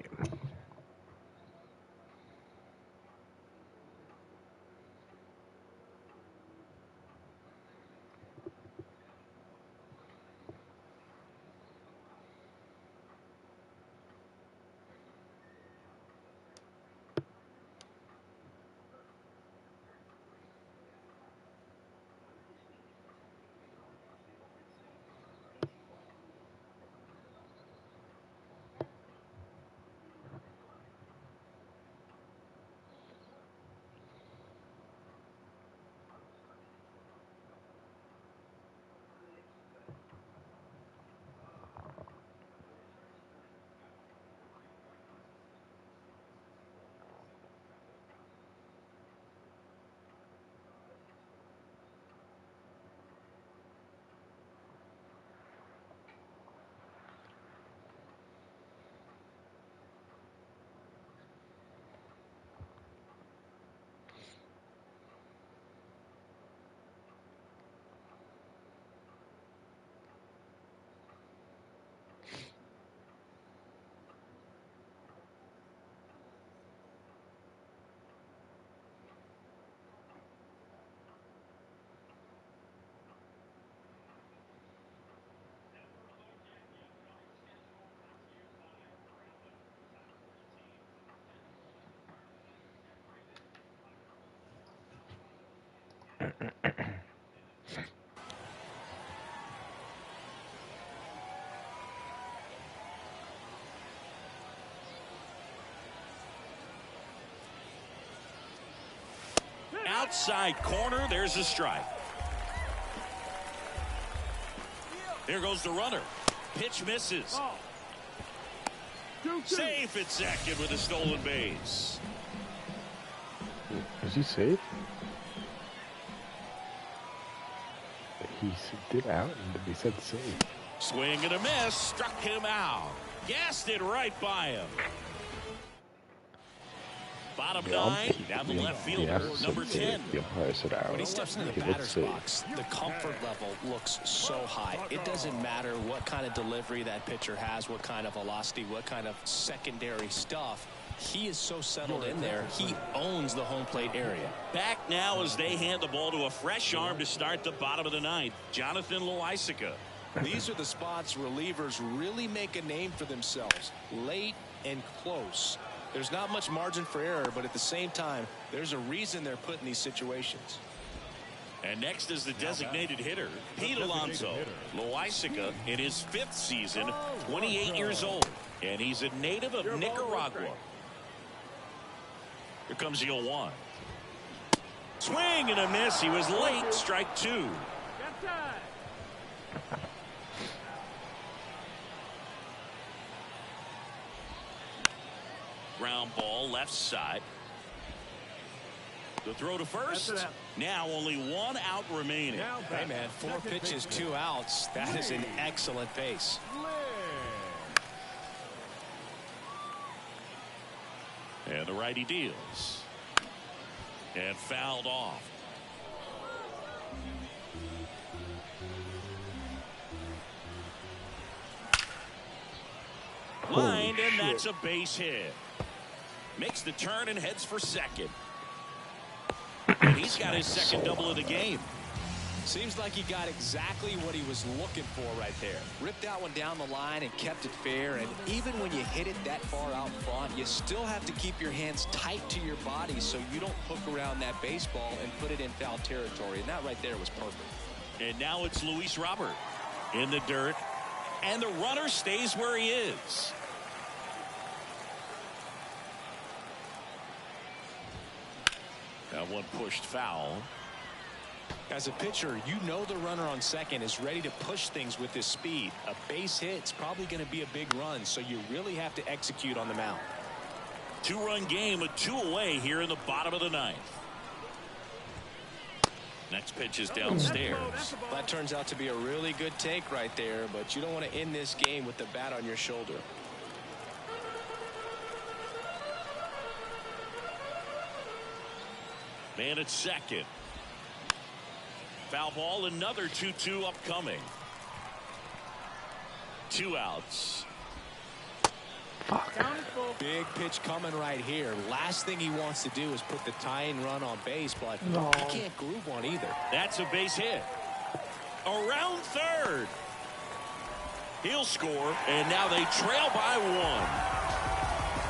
Outside corner, there's a strike. Here goes the runner. Pitch misses. Safe at second with a stolen base. Is he safe? He did out and he said safe. Swing and a miss. Struck him out. Gassed it right by him. Bottom 9, down the left fielder, number 10. The umpire said out. When he steps into the batter's box, the comfort level looks so high. It doesn't matter what kind of delivery that pitcher has, what kind of velocity, what kind of secondary stuff. He is so settled in there. He owns the home plate area. Back now as they hand the ball to a fresh arm to start the bottom of the ninth, Jonathan Loaisiga. These are the spots relievers really make a name for themselves. Late and close. There's not much margin for error, but at the same time, there's a reason they're put in these situations. And next is the designated hitter, Pete Alonso. Loaisiga in his 5th season, 28 years old, and he's a native of Nicaragua. Here comes the 0-1. Swing and a miss. He was late. Strike 2. Ground ball left side. The throw to first. Now only 1 out remaining. Hey, man, 4 pitches, 2 outs. That is an excellent pace. And the righty deals. And fouled off. Lined, and that's a base hit. Makes the turn and heads for second. And he's got his second double of the game. Seems like he got exactly what he was looking for right there. Ripped that one down the line and kept it fair. And even when you hit it that far out front, you still have to keep your hands tight to your body so you don't hook around that baseball and put it in foul territory. And that right there was perfect. And now it's Luis Robert in the dirt. And the runner stays where he is. That one pushed foul. As a pitcher, you know the runner on second is ready to push things with his speed. A base hit's probably going to be a big run, so you really have to execute on the mound. 2-run game with 2 away here in the bottom of the ninth. Next pitch is downstairs. That turns out to be a really good take right there, but you don't want to end this game with the bat on your shoulder. Man at second. Foul ball, another 2-2 upcoming. 2 outs. Big pitch coming right here. Last thing he wants to do is put the tying run on base, but he can't groove one either. That's a base hit. Around third. He'll score, and now they trail by 1.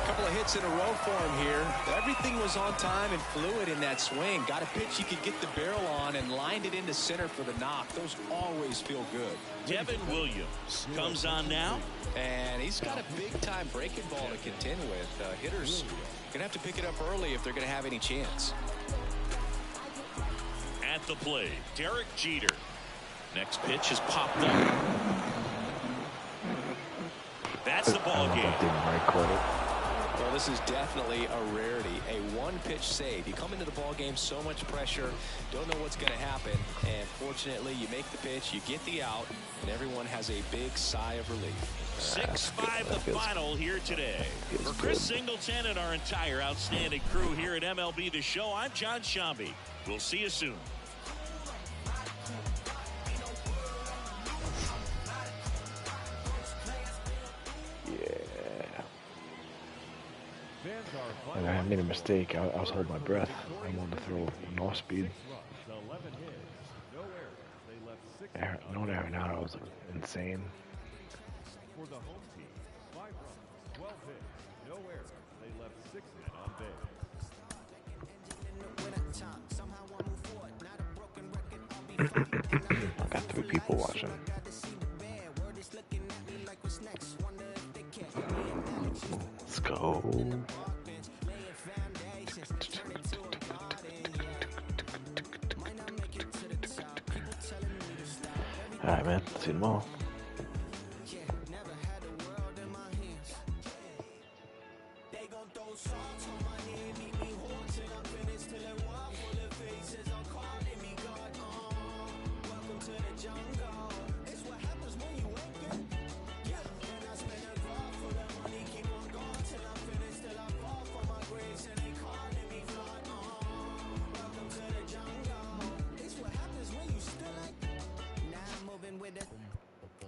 Couple of hits in a row for him here. Everything was on time and fluid in that swing. Got a pitch he could get the barrel on and lined it into center for the knock. Those always feel good. Devin Williams comes on now. And he's got a big-time breaking ball to contend with. Hitters going to have to pick it up early if they're going to have any chance. At the plate, Derek Jeter. Next pitch is popped up. That's the ball game. Well, this is definitely a rarity. A one-pitch save. You come into the ball game so much pressure, don't know what's going to happen, and fortunately you make the pitch, you get the out, and everyone has a big sigh of relief. 6-5 the final here today. For Chris Singleton and our entire outstanding crew here at MLB The Show, I'm John Shambi. We'll see you soon. And I made a mistake. I was holding my breath. I wanted to throw an off speed. No Arenado was insane. For the home team, 5 runs, 12 hits, no errors. They left 6 men on base. I got 3 people watching. Let's go. Alright, man. See you tomorrow.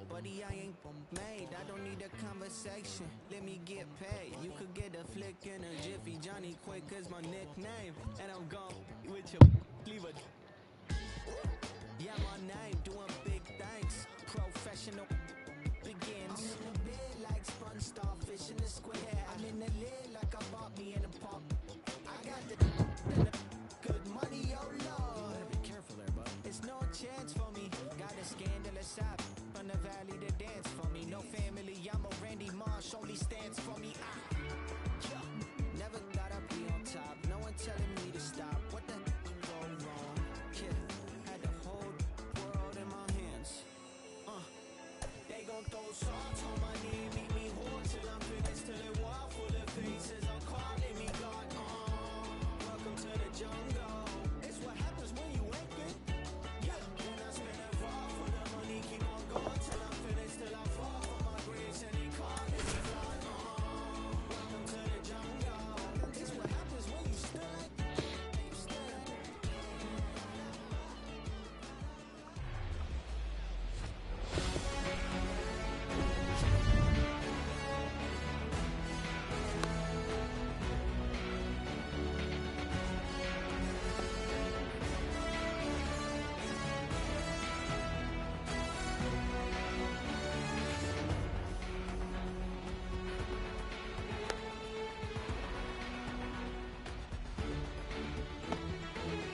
Buddy, I ain't made. I don't need need a conversation. Let me get paid. You could get a flick in a jiffy. Johnny Quick is my nickname. And I'm gone with your leave it. Yeah, my name, doing big things. Professional begins. I'm in the bed like sponge starfish in the square. I'm in the lid like I bought me in a pop. I got the good money, oh Lord. Be careful there, bud. It's no chance for me. Got a scandalous side from the valley to dance for me. No family, I'm a Randy Marsh, only stands for me. Never gotta be on top. No one telling me to stop. What the go wrong? Kid, had the whole world in my hands. They gon' throw salt on my name, make me whore till I'm finished, till it wall full of faces. I'm calling me God. Welcome to the jungle. It's what happens when you ain't good. Yeah, then I spend it all for the money, keep on going till I'm finished, till I fall for my grace and they calling me God. Welcome to the jungle. It's what happens when you stood.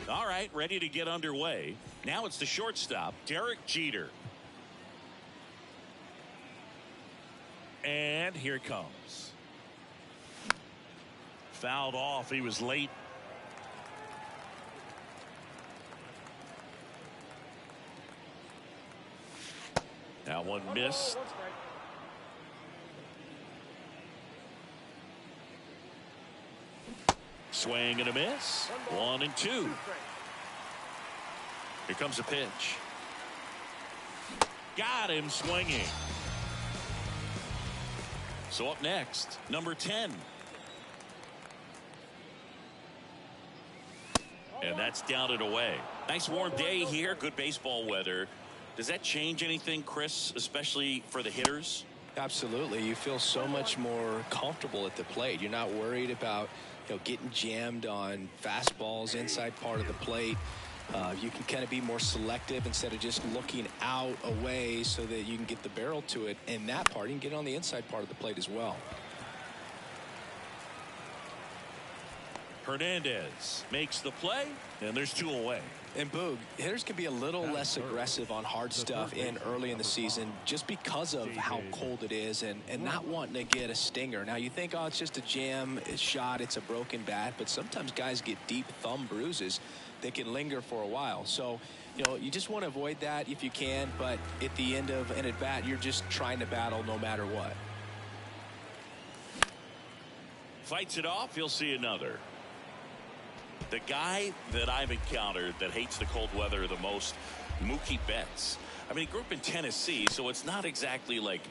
All right, ready to get underway. Now it's the shortstop, Derek Jeter. And here it comes. Fouled off. He was late. That one missed. Swing and a miss. 1-2. Here comes a pitch. Got him swinging. So up next, number 10. And that's down and away. Nice warm day here. Good baseball weather. Does that change anything, Chris, especially for the hitters? Absolutely. You feel so much more comfortable at the plate. You're not worried about getting jammed on fastballs inside part of the plate. You can kind of be more selective instead of just looking out away so that you can get the barrel to it. And that part, you can get it on the inside part of the plate as well. Hernandez makes the play, and there's 2 away. And Boog, hitters can be a little less aggressive on hard stuff early in the season just because of how cold it is and not wanting to get a stinger. Now you think, oh, it's just a jam, it's shot, it's a broken bat, but sometimes guys get deep thumb bruises that can linger for a while. So, you just want to avoid that if you can, but at the end of an at-bat, you're just trying to battle no matter what. Fights it off, you'll see another. The guy that I've encountered that hates the cold weather the most, Mookie Betts. I mean, he grew up in Tennessee, so it's not exactly like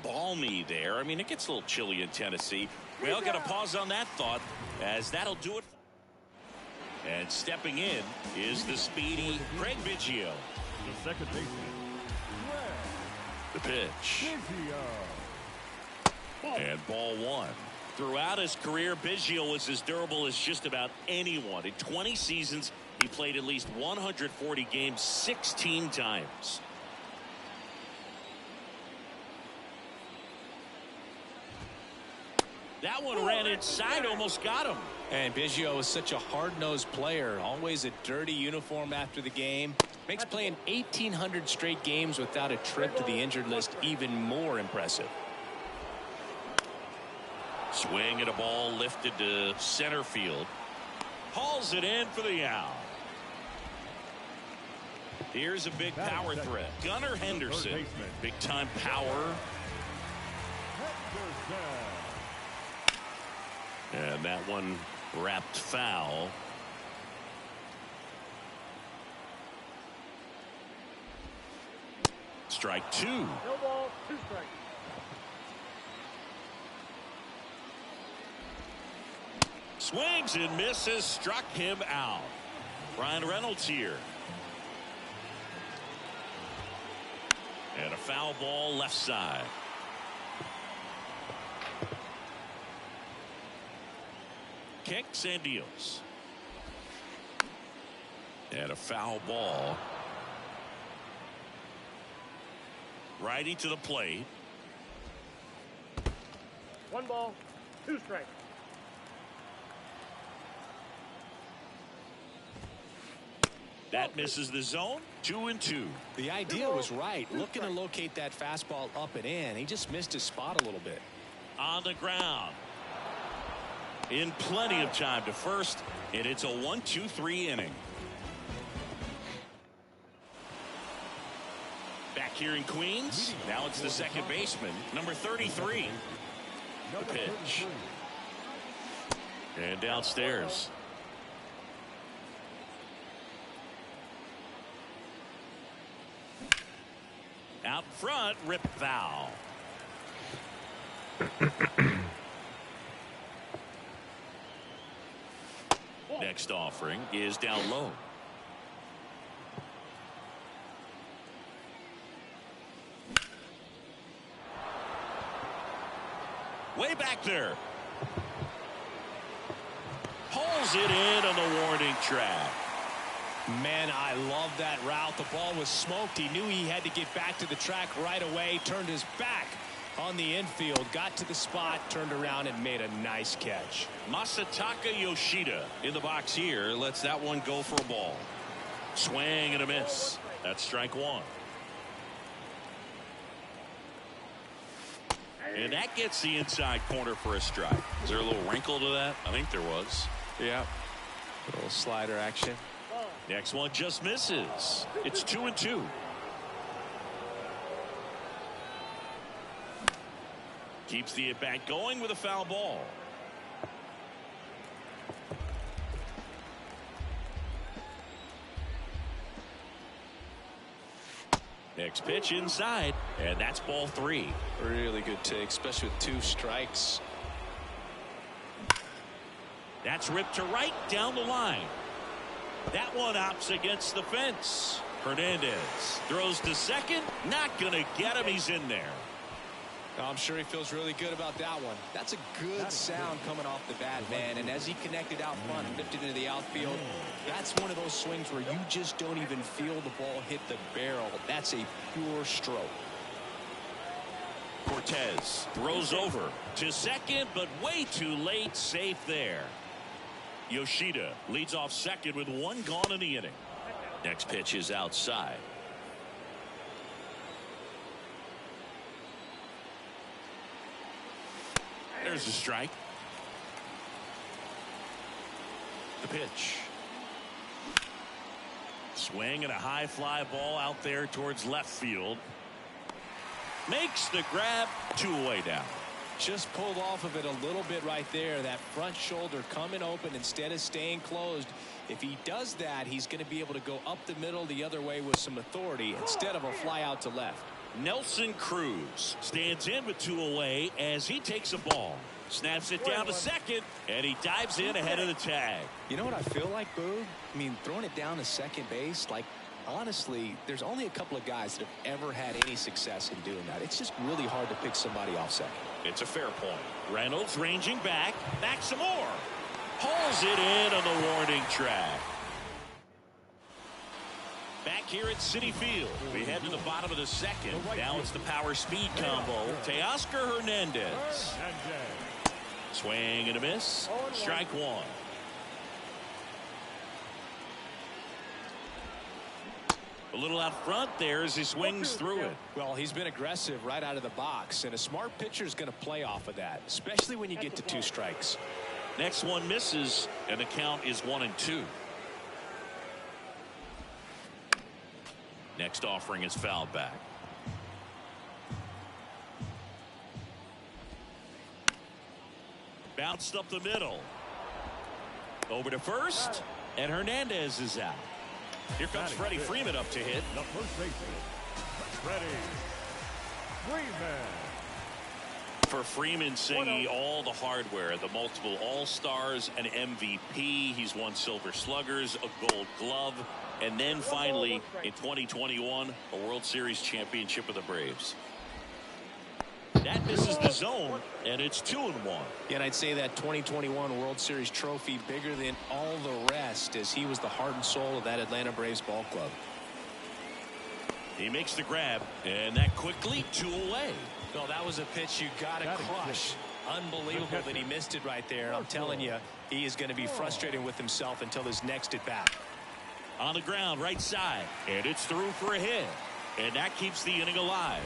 balmy there. I mean, it gets a little chilly in Tennessee. We all got to pause on that thought, as that'll do it. And stepping in is the speedy Craig Biggio. The second baseman, The pitch. And ball 1. Throughout his career, Biggio was as durable as just about anyone. In 20 seasons, he played at least 140 games 16 times. That one ran inside, almost got him. And Biggio is such a hard-nosed player. Always a dirty uniform after the game. Makes playing 1,800 straight games without a trip to the injured list even more impressive. Swing and a ball lifted to center field. Hauls it in for the out. Here's a big power threat. Gunnar Henderson. Big time power. And that one wrapped foul. Strike 2. No ball, 2 strikes. Swings and misses, struck him out. Ryan Reynolds here. And a foul ball left side. kicks and deals. And a foul ball. Righty to the plate. 1 ball, 2 strikes. That misses the zone. 2-2. The idea was right. Looking to locate that fastball up and in. He just missed his spot a little bit. On the ground. In plenty of time to first. And it's a 1-2-3 inning. Back here in Queens. Now it's the second baseman, number 33. The pitch. And downstairs. Out front, rip foul. Next offering is down low. Way back there. Pulls it in on the warning track. Man, I love that route. The ball was smoked. He knew he had to get back to the track right away. Turned his back on the infield. Got to the spot, turned around, and made a nice catch. Masataka Yoshida in the box here. Lets that one go for a ball. Swing and a miss. That's strike one. And that gets the inside corner for a strike. Is there a little wrinkle to that? I think there was. Yeah. A little slider action. Next one just misses. It's 2-2. Keeps the at-bat going with a foul ball. Next pitch inside, and that's ball 3. Really good take, especially with 2 strikes. That's ripped to right down the line. That one opts against the fence. Hernandez throws to second. Not going to get him. He's in there. I'm sure he feels really good about that one. That's a good sound coming off the bat, man. And as he connected out front and lifted into the outfield, that's one of those swings where you just don't even feel the ball hit the barrel. That's a pure stroke. Cortez throws over to second, but way too late. Safe there. Yoshida leads off second with 1 gone in the inning. Next pitch is outside. There's a strike. The pitch. Swing and a high fly ball out there towards left field. Makes the grab. 2 away down. Just pulled off of it a little bit right there. That front shoulder coming open instead of staying closed. If he does that, he's going to be able to go up the middle the other way with some authority instead of a fly out to left. Nelson Cruz stands in with 2 away as he takes a ball. Snaps it down to second, and he dives in ahead of the tag. You know what I feel like, Boog? I mean, throwing it down to second base, like, honestly, there's only a couple of guys that have ever had any success in doing that. It's just really hard to pick somebody off second. It's a fair point. Reynolds ranging back some more. Pulls it in on the warning track. Back here at Citi Field, we head to the bottom of the second. Now it's the power speed combo. Teoscar Hernandez. Swing and a miss. Strike 1. A little out front there as he swings through it. Well, he's been aggressive right out of the box, and a smart pitcher is going to play off of that, especially when you get to 2 strikes. Next one misses, and the count is 1-2. Next offering is fouled back. Bounced up the middle. Over to first, and Hernandez is out. Here comes Freddie Freeman up to hit. The first baseman, Freddie Freeman. For Freeman, singing all the hardware, the multiple All-Stars, an MVP. He's won Silver Sluggers, a Gold Glove, and then finally in 2021, a World Series championship with the Braves. That misses the zone, and it's 2-1. Yeah, and I'd say that 2021 World Series trophy bigger than all the rest, as he was the heart and soul of that Atlanta Braves ball club. He makes the grab, and that quickly 2 away. Well, that was a pitch you got to crush. Unbelievable that he missed it right there. I'm telling you, he is going to be frustrated with himself until his next at bat. On the ground, right side, and it's through for a hit, and that keeps the inning alive.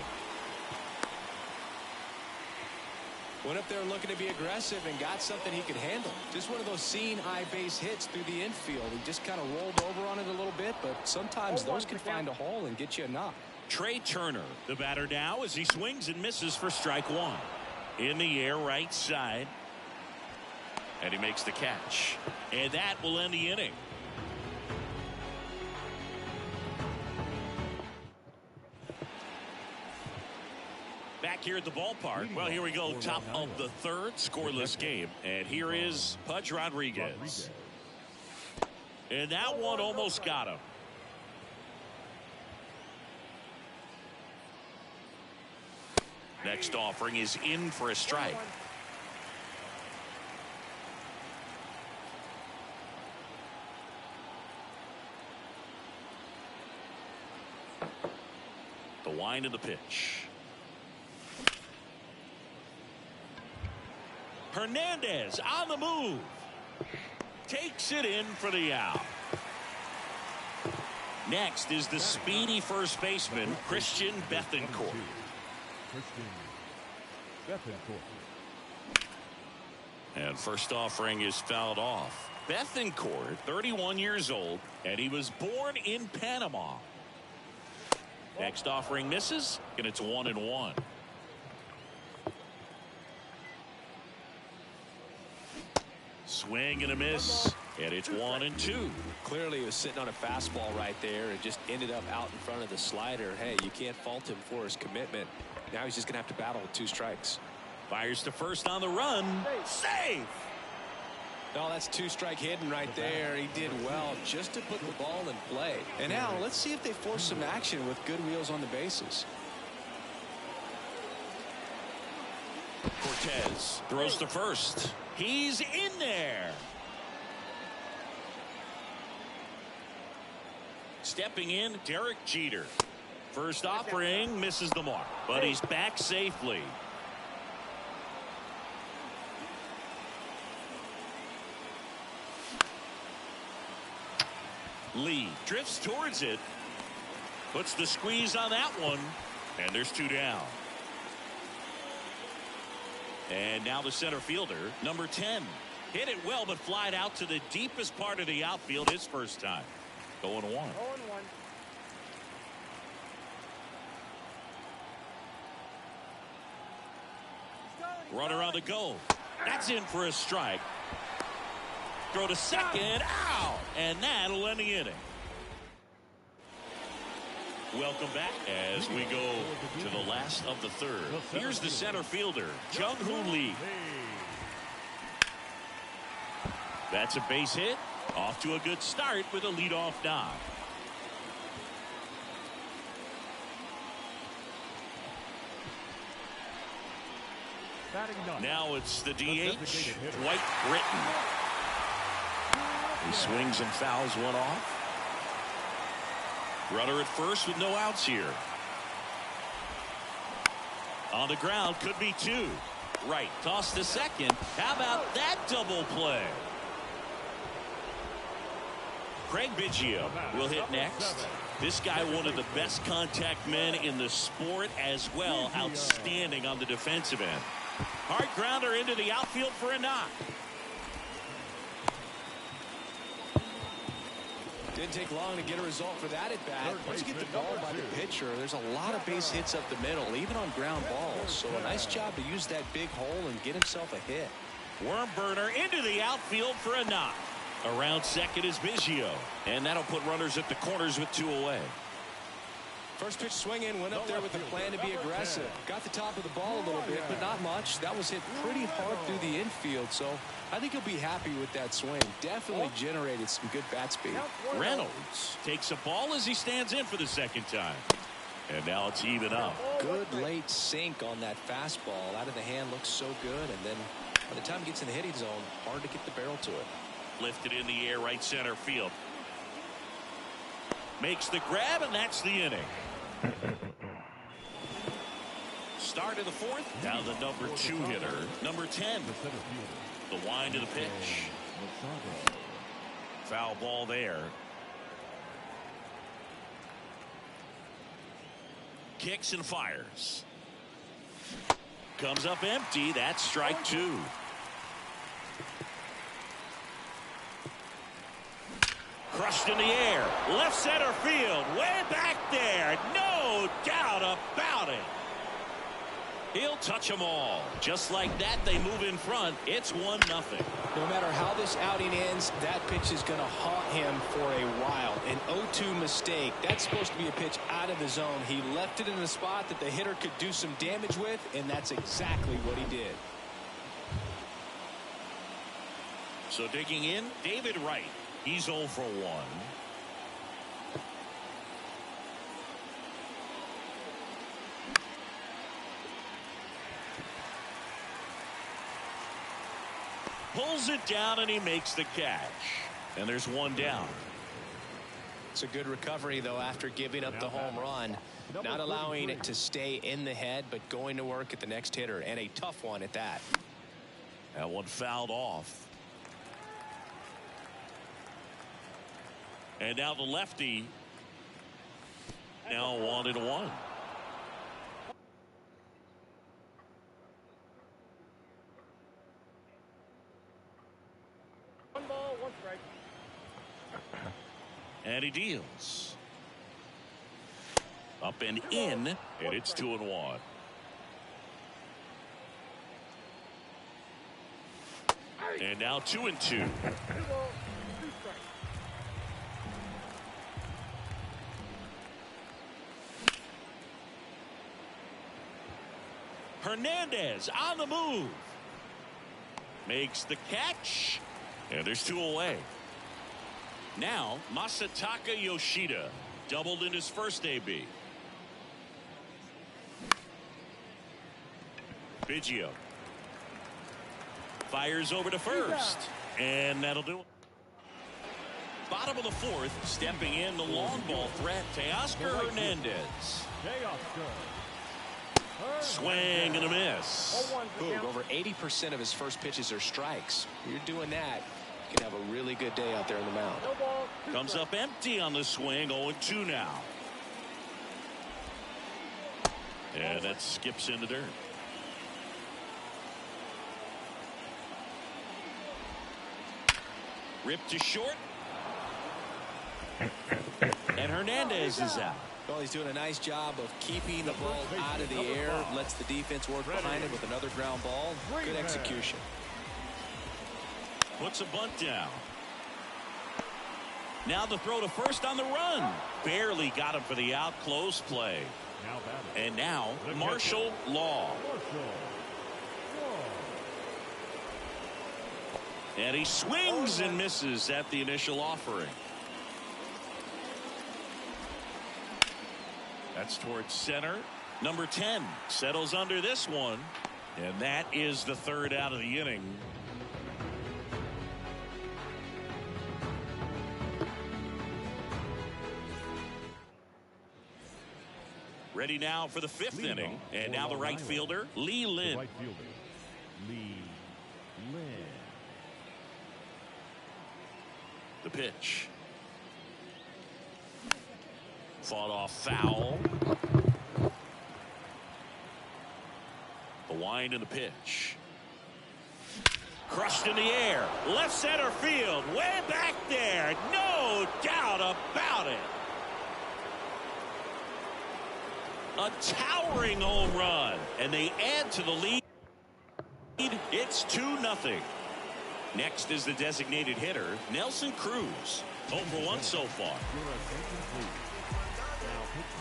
Went up there looking to be aggressive and got something he could handle. Just one of those seeing eye base hits through the infield. He just kind of rolled over on it a little bit, but sometimes those can find a hole and get you a knock. Trey Turner, the batter now, as he swings and misses for strike 1. In the air, right side. And he makes the catch. And that will end the inning. Back here at the ballpark. Well, here we go. Top of the third, scoreless game. And here is Pudge Rodriguez. And that one almost got him. Next offering is in for a strike. The wind of the pitch. Hernandez on the move. Takes it in for the out. Next is the speedy first baseman, Christian Bethancourt. And first offering is fouled off. Bethancourt, 31 years old, and he was born in Panama. Next offering misses, and it's 1-1. Swing and a miss, and it's 1-2. Clearly he was sitting on a fastball right there and just ended up out in front of the slider. Hey, you can't fault him for his commitment. Now he's just going to have to battle with 2 strikes. Fires to first on the run. Safe. No, that's 2-strike hidden right there. He did well just to put the ball in play. And now let's see if they force some action with good wheels on the bases. Cortez throws to first. He's in there. Stepping in, Derek Jeter. First offering misses the mark, but he's back safely. Lee drifts towards it, puts the squeeze on that one, and there's 2 down. And now the center fielder, number 10. Hit it well, but flied out to the deepest part of the outfield his first time. Going 1. Runner on the go. That's in for a strike. Throw to second. Out. And that'll end the inning. Welcome back as we go to the last of the third. Here's the center fielder, Jung-Hoo Lee. That's a base hit. Off to a good start with a leadoff knock. Now it's the DH, Dwight Britton. He swings and fouls one off. Runner at first with no outs here. On the ground, could be 2. Right, toss to second. How about that double play? Craig Biggio will hit next. This guy, one of the best contact men in the sport as well. Outstanding on the defensive end. Hard grounder into the outfield for a knock. Didn't take long to get a result for that at bat. Once you get the ball by the pitcher, there's a lot of base hits up the middle, even on ground balls. So a nice job to use that big hole and get himself a hit. Worm burner into the outfield for a knock. Around second is Biggio, and that'll put runners at the corners with 2 away. First pitch swinging, went up there with the plan to be aggressive. Got the top of the ball a little bit, but not much. That was hit pretty hard through the infield, so I think he'll be happy with that swing. Definitely generated some good bat speed. Reynolds takes a ball as he stands in for the second time. And now it's even up. Good late sink on that fastball. Out of the hand, looks so good. And then by the time it gets in the hitting zone, hard to get the barrel to it. Lifted in the air, right center field. Makes the grab, and that's the inning. Start of the fourth. Now the number 2 hitter, number 10. The wind of the pitch. Foul ball there. Kicks and fires. Comes up empty. That's strike 2. Crushed in the air. Left center field. Way back there. No doubt about it. He'll touch them all. Just like that, they move in front. It's 1-0. No matter how this outing ends, that pitch is going to haunt him for a while. An 0-2 mistake. That's supposed to be a pitch out of the zone. He left it in a spot that the hitter could do some damage with, and that's exactly what he did. So digging in, David Wright. He's 0 for 1. Pulls it down and he makes the catch. And there's 1 down. It's a good recovery, though, after giving up the home run. Not allowing it to stay in the head, but going to work at the next hitter, and a tough one at that. That one fouled off. And now the lefty. Now 1-1. And he deals. Up and in, and it's 2-1. And now 2-2. Hernandez on the move. Makes the catch. And there's 2 away. Now, Masataka Yoshida doubled in his first AB. Biggio fires over to first, and that'll do it. Bottom of the fourth, stepping in the long ball threat, Teoscar Hernandez. Swing and a miss. Boog, over 80% of his first pitches are strikes. You're doing that, you can have a really good day out there in the mound. Comes up empty on the swing. 0-2 now. And that skips in the dirt. Ripped to short. And Hernandez is out. Well, he's doing a nice job of keeping the ball out of the air. Lets the defense work behind it with another ground ball. Good execution. Puts a bunt down. Now the throw to first on the run. Barely got him for the out. Close play. And now Marshall Law. And he swings and misses at the initial offering. That's towards center. Number 10 settles under this one. And that is the third out of the inning. Ready now for the fifth inning. And now the right fielder, Lee Lin. The pitch. Fought off foul. The wind and the pitch. Crushed in the air. Left center field. Way back there. No doubt about it. A towering home run. And they add to the lead. It's 2-0. Next is the designated hitter, Nelson Cruz. 0 for 1 so far.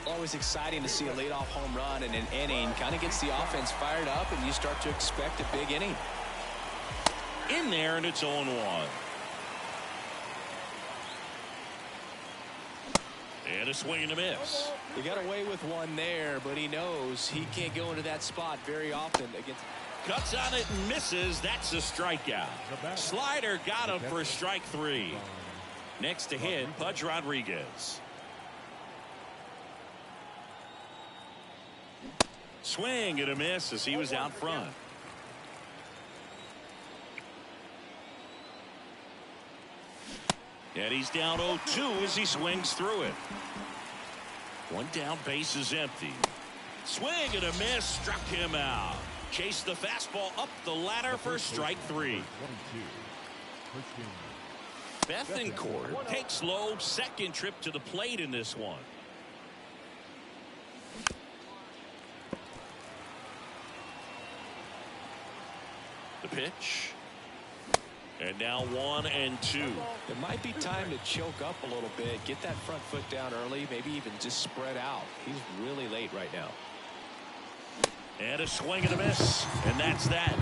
Always exciting to see a leadoff home run in an inning. Kind of gets the offense fired up, and you start to expect a big inning. In there, and it's 0-1. And a swing and a miss. He got away with one there, but he knows he can't go into that spot very often against. Cuts on it and misses. That's a strikeout. Slider got him for strike 3. Next to hit, Pudge Rodriguez. Swing and a miss as he was out front. And he's down 0-2 as he swings through it. One down, base is empty. Swing and a miss, struck him out. Chased the fastball up the ladder for strike 3. Bethancourt takes low, second trip to the plate in this one. The pitch. And now 1-2. It might be time to choke up a little bit, get that front foot down early, maybe even just spread out. He's really late right now. And a swing and a miss, and that's that.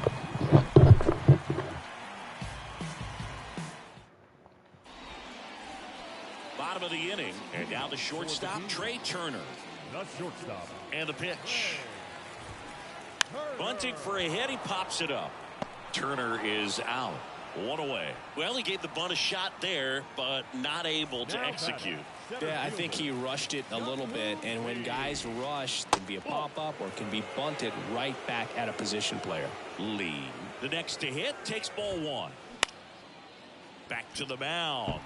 Bottom of the inning, and now the shortstop, Trey Turner. The shortstop. And the pitch. Bunting for a hit, he pops it up. Turner is out. One away. Well, he gave the bunt a shot there, but not able to execute. Yeah, I think he rushed it a little bit, and when guys rush, it can be a pop-up or it can be bunted right back at a position player. Lee, the next to hit, takes ball 1. Back to the mound.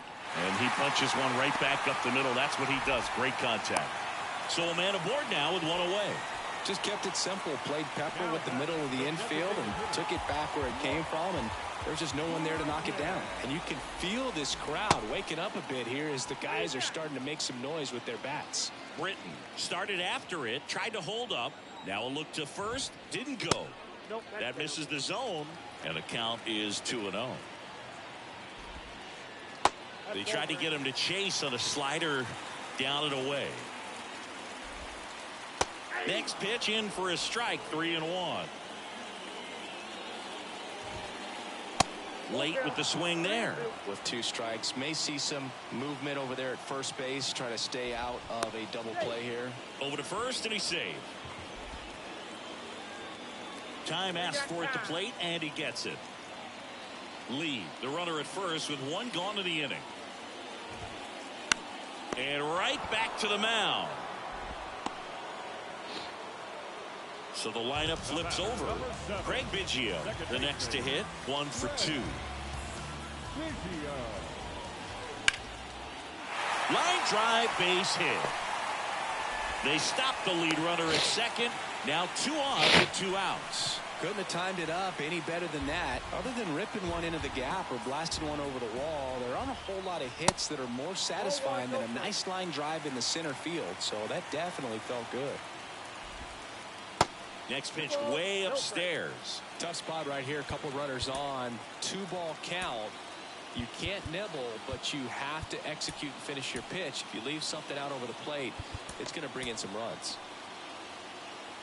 And he punches one right back up the middle. That's what he does. Great contact. So a man aboard now with one away. Just kept it simple. Played pepper with the middle of the infield and took it back where it came from, and there's just no one there to knock it down. And you can feel this crowd waking up a bit here as the guys are starting to make some noise with their bats. Britton started after it, tried to hold up. Now a look to first, didn't go. That misses the zone, and the count is 2-0. They tried to get him to chase on a slider down and away. Next pitch in for a strike, 3-1. Late with the swing there. With 2 strikes, may see some movement over there at first base, try to stay out of a double play here. Over to first, and he's saved. Time asked for at the plate, and he gets it. Lee, the runner at first, with 1 gone in the inning. And right back to the mound. So the lineup flips over. Craig Biggio, the next to hit, 1 for 2. Line drive, base hit. They stop the lead runner at second. Now 2 on with 2 outs. Couldn't have timed it up any better than that. Other than ripping one into the gap or blasting one over the wall, there aren't a whole lot of hits that are more satisfying than a nice line drive in the center field. So that definitely felt good. Next pitch way upstairs. Tough spot right here. A couple runners on. 2-ball count. You can't nibble, but you have to execute and finish your pitch. If you leave something out over the plate, it's going to bring in some runs.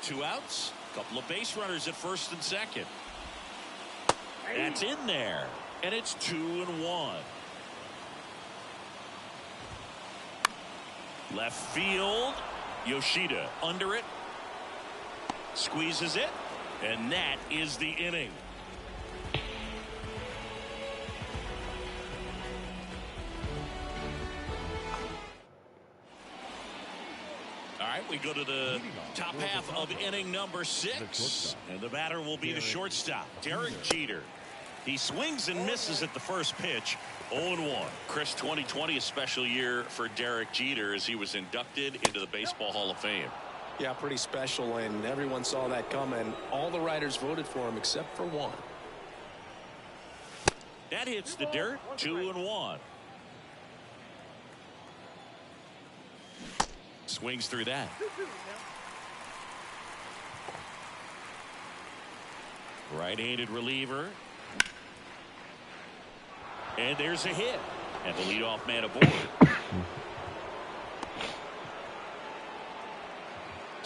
2 outs. Couple of base runners at first and second. That's in there. And it's 2-1. Left field. Yoshida under it. Squeezes it. And that is the inning. All right, we go to the top half of inning number 6. And the batter will be the shortstop, Derek Jeter. He swings and misses at the first pitch. 0-1. Chris, 2020, a special year for Derek Jeter as he was inducted into the Baseball Hall of Fame. Yeah, pretty special, and everyone saw that coming. All the writers voted for him except for one. That hits the dirt. 2-1. Swings through that. Right-handed reliever. And there's a hit. And the leadoff man aboard.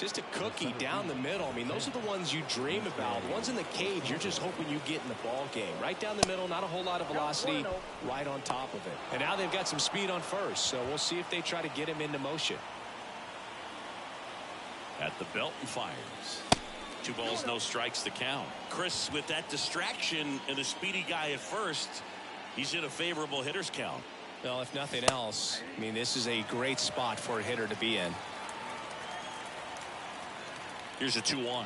Just a cookie down the middle. I mean, those are the ones you dream about. Ones in the cage, you're just hoping you get in the ball game. Right down the middle, not a whole lot of velocity, right on top of it. And now they've got some speed on first, so we'll see if they try to get him into motion. At the belt and fires. 2 balls, no strikes to count. Chris, with that distraction and the speedy guy at first, he's in a favorable hitter's count. Well, if nothing else, I mean, this is a great spot for a hitter to be in. Here's a 2-1.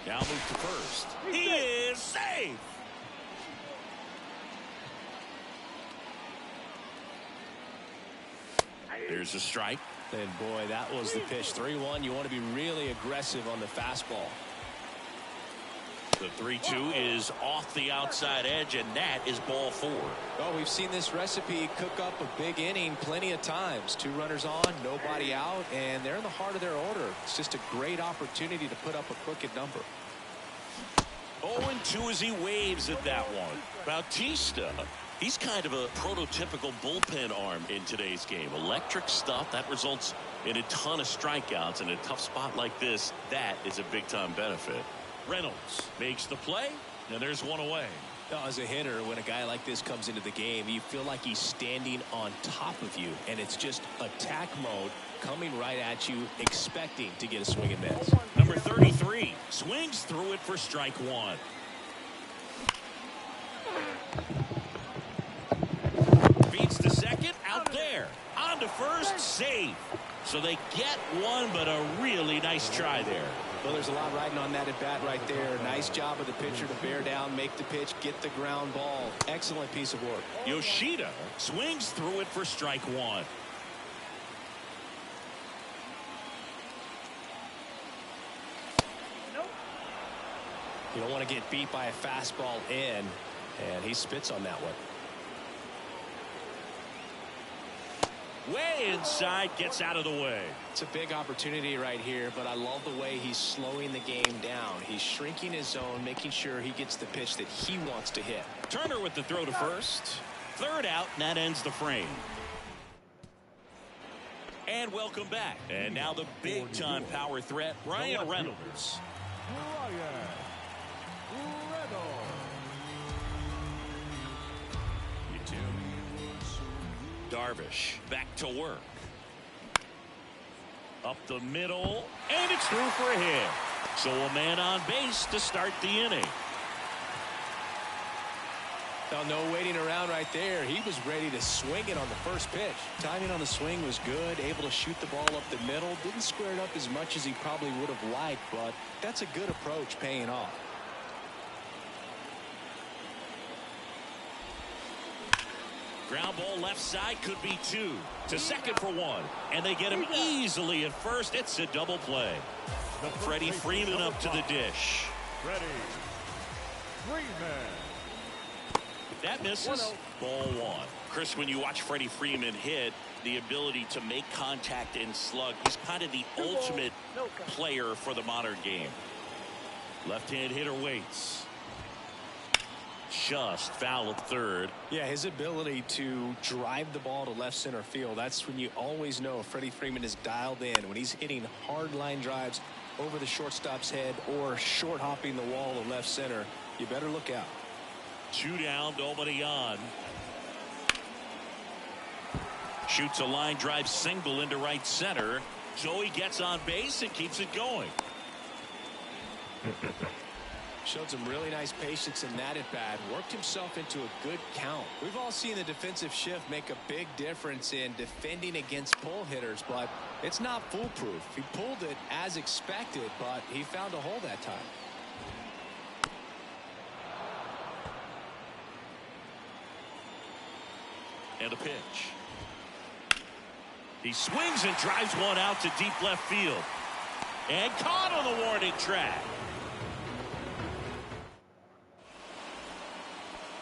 Now move to first. He is safe. There's a strike. And boy, that was the pitch. 3-1. You want to be really aggressive on the fastball. The 3-2 is off the outside edge, and that is ball 4. Well, we've seen this recipe cook up a big inning plenty of times. 2 runners on, nobody out, and they're in the heart of their order. It's just a great opportunity to put up a crooked number. 0-2 as he waves at that one. Bautista, he's kind of a prototypical bullpen arm in today's game. Electric stuff that results in a ton of strikeouts. In a tough spot like this, that is a big-time benefit. Reynolds makes the play, and there's one away. Now, as a hitter, when a guy like this comes into the game, you feel like he's standing on top of you, and it's just attack mode coming right at you, expecting to get a swing and miss. Number 33 swings through it for strike 1. Beats the second, out there. On to first, save. So they get one, but a really nice try there. Well, there's a lot riding on that at bat right there. Nice job of the pitcher to bear down, make the pitch, get the ground ball. Excellent piece of work. Yoshida swings through it for strike 1. You don't want to get beat by a fastball in, and he spits on that one. Way inside, gets out of the way. It's a big opportunity right here, but I love the way he's slowing the game down. He's shrinking his zone, making sure he gets the pitch that he wants to hit. Turner with the throw to first. Third out, and that ends the frame. And welcome back. And now the big-time power threat, Ryan Reynolds. Darvish back to work. Up the middle, and it's through for a hit. So a man on base to start the inning. Now, no waiting around right there. He was ready to swing it on the first pitch. Timing on the swing was good, able to shoot the ball up the middle. Didn't square it up as much as he probably would have liked, but that's a good approach paying off. Ground ball left side, could be 2. To second for 1. And they get him easily at first. It's a double play. Freddie Freeman up to the dish. Freddie Freeman. That misses. Ball 1. Chris, when you watch Freddie Freeman hit, the ability to make contact and slug, he's kind of the ultimate player for the modern game. Left-hand hitter waits. Just foul at third. Yeah, his ability to drive the ball to left center field, that's when you always know Freddie Freeman is dialed in. When he's hitting hard line drives over the shortstop's head or short hopping the wall to left center, you better look out. 2 down, nobody on. Shoots a line drive single into right center. Joey gets on base and keeps it going. Showed some really nice patience in that at bat. Worked himself into a good count. We've all seen the defensive shift make a big difference in defending against pull hitters, but it's not foolproof. He pulled it as expected, but he found a hole that time. And a pitch. He swings and drives one out to deep left field. And caught on the warning track.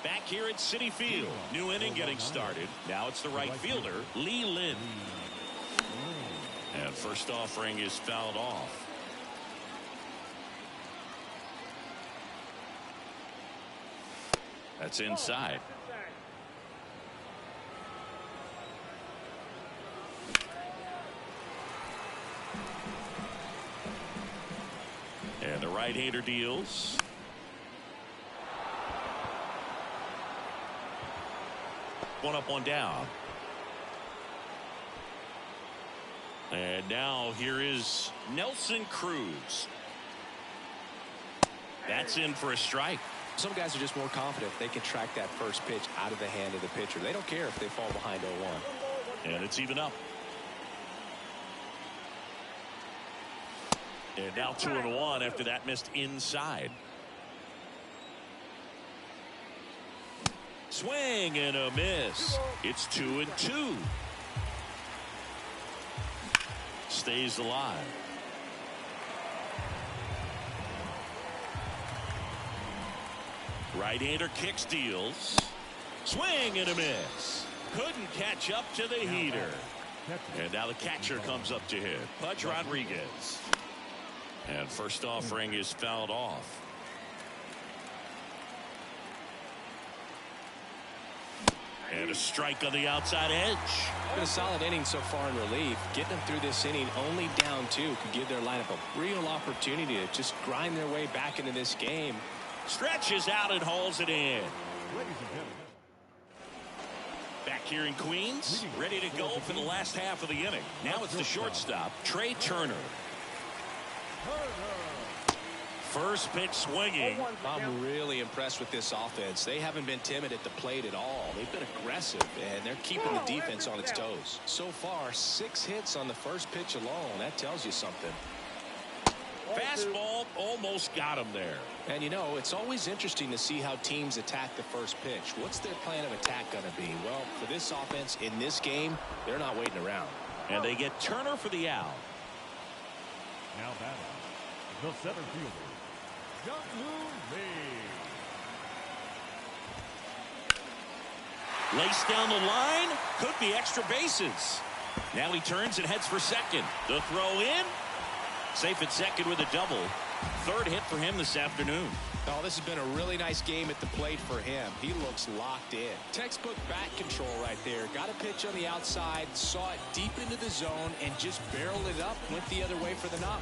Back here at Citi Field. New inning getting started. Now it's the right fielder, Lee Lin. And first offering is fouled off. That's inside. Right-hander deals. One up, one down. And now here is Nelson Cruz. That's in for a strike. Some guys are just more confident if they can track that first pitch out of the hand of the pitcher. They don't care if they fall behind 0-1. And it's even up. And now 2-1 after that missed inside. Swing and a miss. It's 2-2. Stays alive. Right-hander kicks, deals. Swing and a miss. Couldn't catch up to the heater. And now the catcher comes up to hit. Pudge Rodriguez. And first offering is fouled off. And a strike on the outside edge. Been a solid inning so far in relief. Getting them through this inning only down 2 could give their lineup a real opportunity to just grind their way back into this game. Stretches out and hauls it in. Back here in Queens, ready to go for the last half of the inning. Now it's the shortstop, Trey Turner. First pitch swinging. I'm really impressed with this offense. They haven't been timid at the plate at all. They've been aggressive, and they're keeping the defense on its toes. So far, 6 hits on the first pitch alone. That tells you something. Fastball almost got him there. And, you know, it's always interesting to see how teams attack the first pitch. What's their plan of attack going to be? Well, for this offense in this game, they're not waiting around. And they get Turner for the out. Now batting, the center fielder, Jung-Hoo Lee. Laced down the line. Could be extra bases. Now he turns and heads for second. The throw in. Safe at second with a double. Third hit for him this afternoon. Oh, this has been a really nice game at the plate for him. He looks locked in. Textbook bat control right there. Got a pitch on the outside, saw it deep into the zone, and just barreled it up. Went the other way for the knock.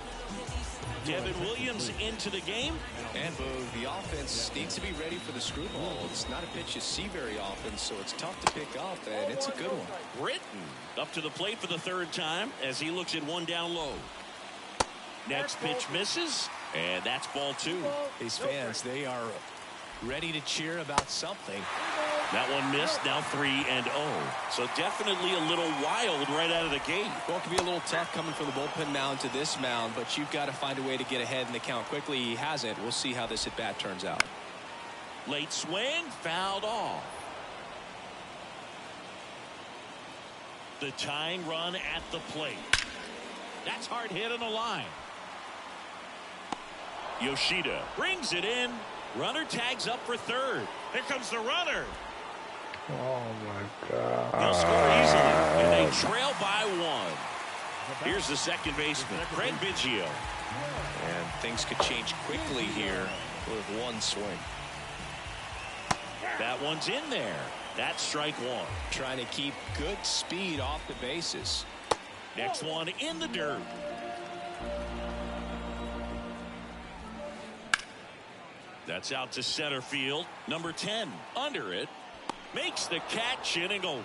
Devin Williams into the game. And Boog, the offense needs to be ready for the screwball. It's not a pitch you see very often, so it's tough to pick up, and it's a good one. Britton up to the plate for the third time as he looks at one down low. Next pitch misses, and that's ball 2. These fans, they are ready to cheer about something. That one missed, now 3-0. So definitely a little wild right out of the gate. Well, it can be a little tough coming from the bullpen mound to this mound, but you've got to find a way to get ahead in the count quickly. He hasn't. We'll see how this at-bat turns out. Late swing, fouled off. The tying run at the plate. That's hard hit on the line. Yoshida brings it in. Runner tags up for third. Here comes the runner. Oh my God. They'll score easily, and they trail by 1. Here's the second baseman, Craig Biggio. And things could change quickly here with one swing. That one's in there. That's strike 1. Trying to keep good speed off the bases. Next one in the dirt. That's out to center field. Number 10 under it. Makes the catch, inning over.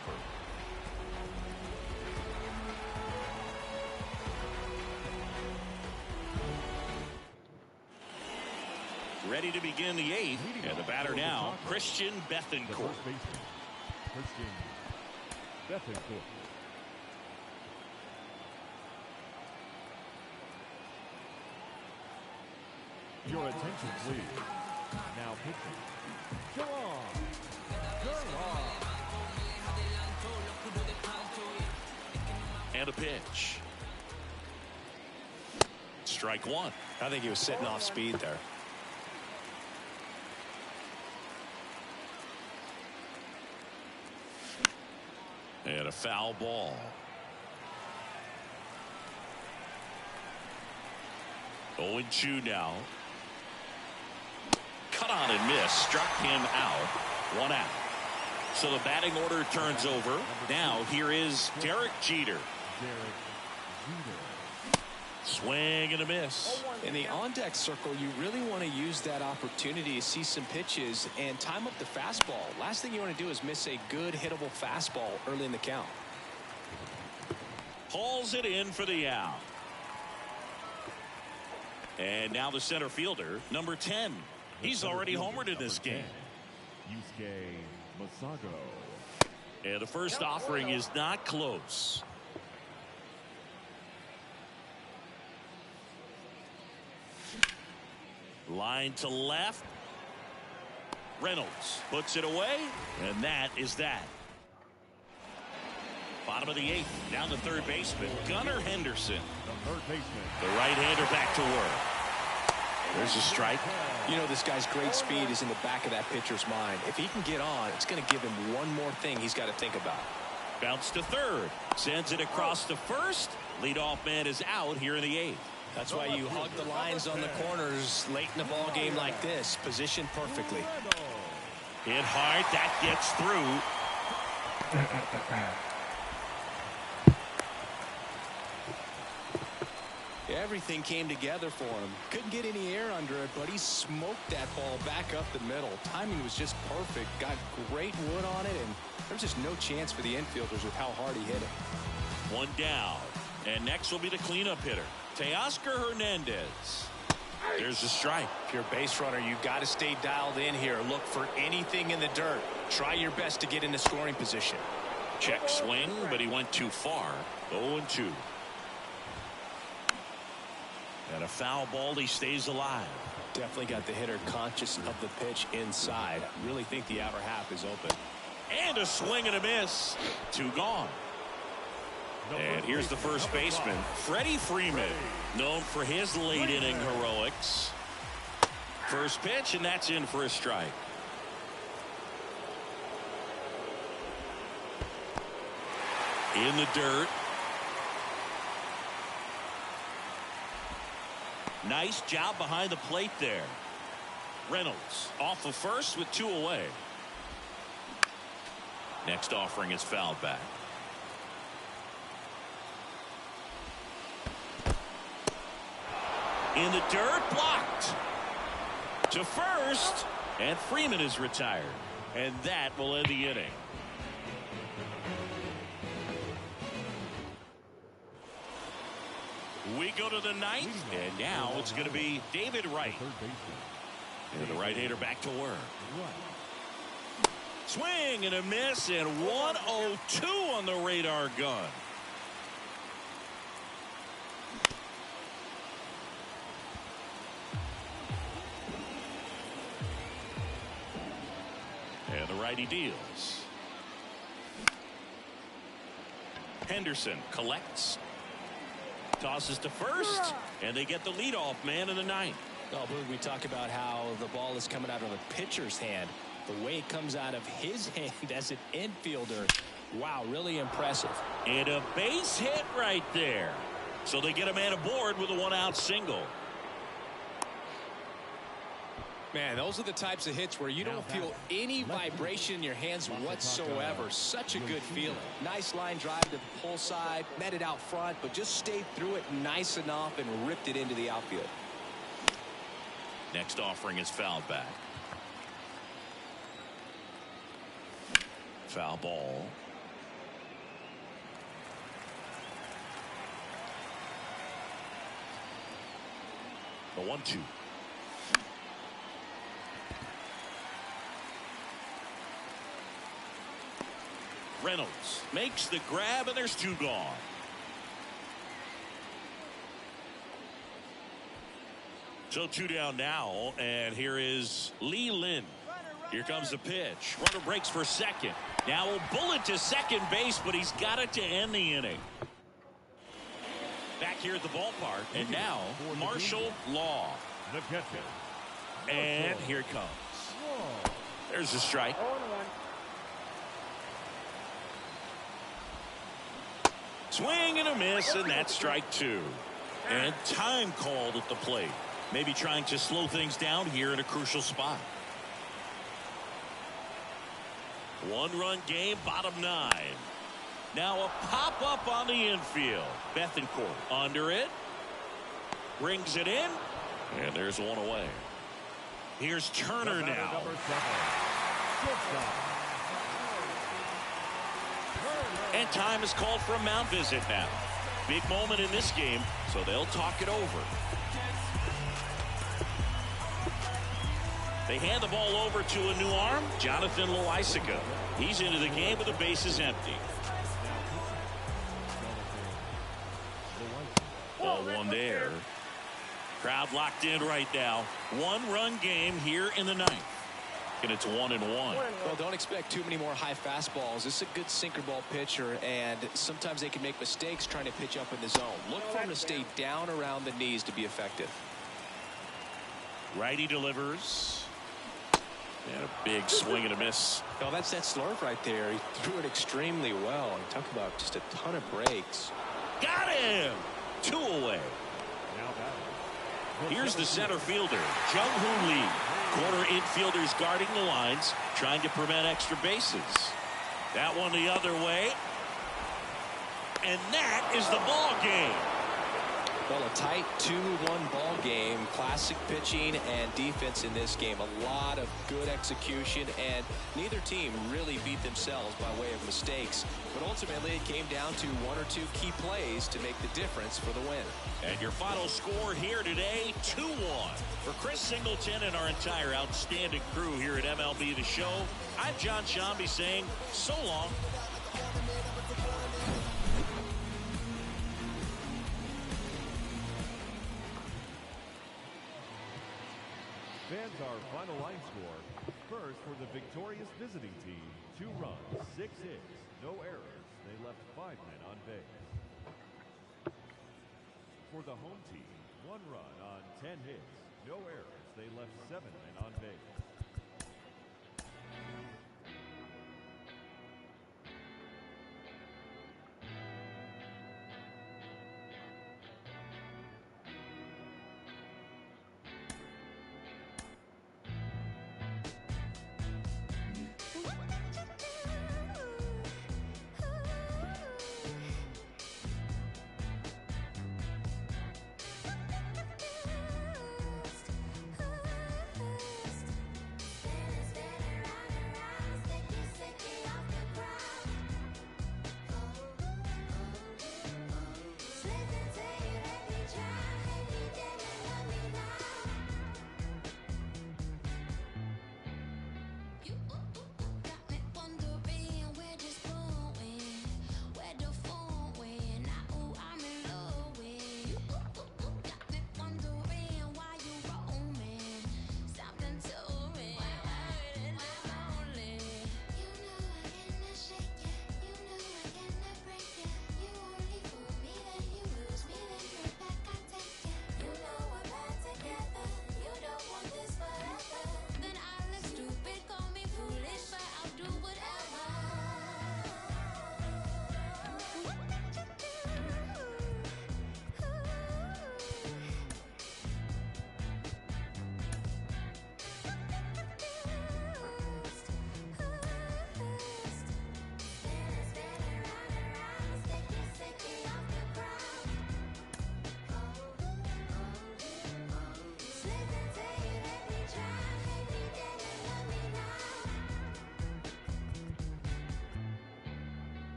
Ready to begin the 8th. And the batter now, Christian Bethancourt. Christian Bethancourt. Your attention, please. Now pitching, Gerard. And a pitch. Strike 1. I think he was sitting off speed there. And a foul ball. 0-2 now. Cut on and miss. Struck him out. 1 out. So the batting order turns over. Now here is Derek Jeter. Swing and a miss. In the on-deck circle, you really want to use that opportunity to see some pitches and time up the fastball. Last thing you want to do is miss a good hittable fastball early in the count. Hauls it in for the out. And now the center fielder, number 10. He's already homered in this game. Yusuke Masago. And the first offering is not close. Line to left. Reynolds puts it away, and that is that. Bottom of the 8th, down to third baseman, Gunnar Henderson. The third baseman. The right-hander back to work. There's a strike. You know, this guy's great speed is in the back of that pitcher's mind. If he can get on, it's going to give him one more thing he's got to think about. Bounce to third. Sends it across to first. Leadoff man is out here in the 8th. That's why you hug the lines on the corners late in the ball game like this. Positioned perfectly. Hit hard. That gets through. Everything came together for him. Couldn't get any air under it, but he smoked that ball back up the middle. Timing was just perfect. Got great wood on it, and there's just no chance for the infielders with how hard he hit it. One down. And next will be the cleanup hitter, Teoscar Hernandez. There's a strike. If you're a base runner, you've got to stay dialed in here. Look for anything in the dirt. Try your best to get into scoring position. Check swing, but he went too far. 0-2. And a foul ball. He stays alive. Definitely got the hitter conscious of the pitch inside. Really think the outer half is open. And a swing and a miss. 2 gone. And here's the first baseman, Freddie Freeman, known for his late inning heroics. First pitch, and that's in for a strike. In the dirt. Nice job behind the plate there. Reynolds off of first with 2 away. Next offering is fouled back. In the dirt, blocked. To first, and Freeman is retired. And that will end the inning. We go to the 9th, and now it's going to be David Wright. And the right-hander back to work. Swing and a miss, and 102 on the radar gun. And the righty deals. Henderson collects. Tosses to first. And they get the leadoff man in the 9th. Oh, Boog, we talk about how the ball is coming out of a pitcher's hand. The way it comes out of his hand as an infielder. Wow, really impressive. And a base hit right there. So they get a man aboard with a 1-out single. Man, those are the types of hits where you don't feel any vibration in your hands whatsoever. Such a good feeling. Nice line drive to the pull side, met it out front, but just stayed through it nice enough and ripped it into the outfield. Next offering is fouled back. Foul ball. The 1-2. Reynolds makes the grab, and there's 2 gone. So 2 down now, and here is Lee Lin. Here comes the pitch. Runner breaks for second. Now a bullet to second base, but he's got it to end the inning. Back here at the ballpark, and now Marshall Law. And here it comes. There's a strike. Swing and a miss, and that's strike 2. And time called at the plate. Maybe trying to slow things down here in a crucial spot. 1-run game, bottom 9. Now a pop-up on the infield. Bethancourt under it. Brings it in. And there's one away. Here's Turner now. And time is called for a mound visit now. Big moment in this game, so they'll talk it over. They hand the ball over to a new arm, Jonathan Loaisiga. He's into the game with the bases empty. Ball one there. Crowd locked in right now. One-run game here in the ninth. And it's 1-1. Well, don't expect too many more high fastballs. This is a good sinker ball pitcher, and sometimes they can make mistakes trying to pitch up in the zone. Look for him to stay down around the knees to be effective. Righty delivers. And a big swing and a miss. Oh, that's that slurve right there. He threw it extremely well. And talk about just a ton of breaks. Got him! 2 away. Here's the center fielder, Jung-Hoo Lee. Corner infielders guarding the lines, trying to prevent extra bases. That one the other way. And that is the ball game. Well, a tight 2-1 ball game. Classic pitching and defense in this game. A lot of good execution, and neither team really beat themselves by way of mistakes. But ultimately, it came down to 1 or 2 key plays to make the difference for the win. And your final score here today, 2-1. For Chris Singleton and our entire outstanding crew here at MLB The Show, I'm John Shambi saying so long. Fans, our final line score. First, for the victorious visiting team, 2 runs, 6 hits, no errors. They left 5 men on base. For the home team, 1 run on 10 hits, no errors. They left 7 men on base.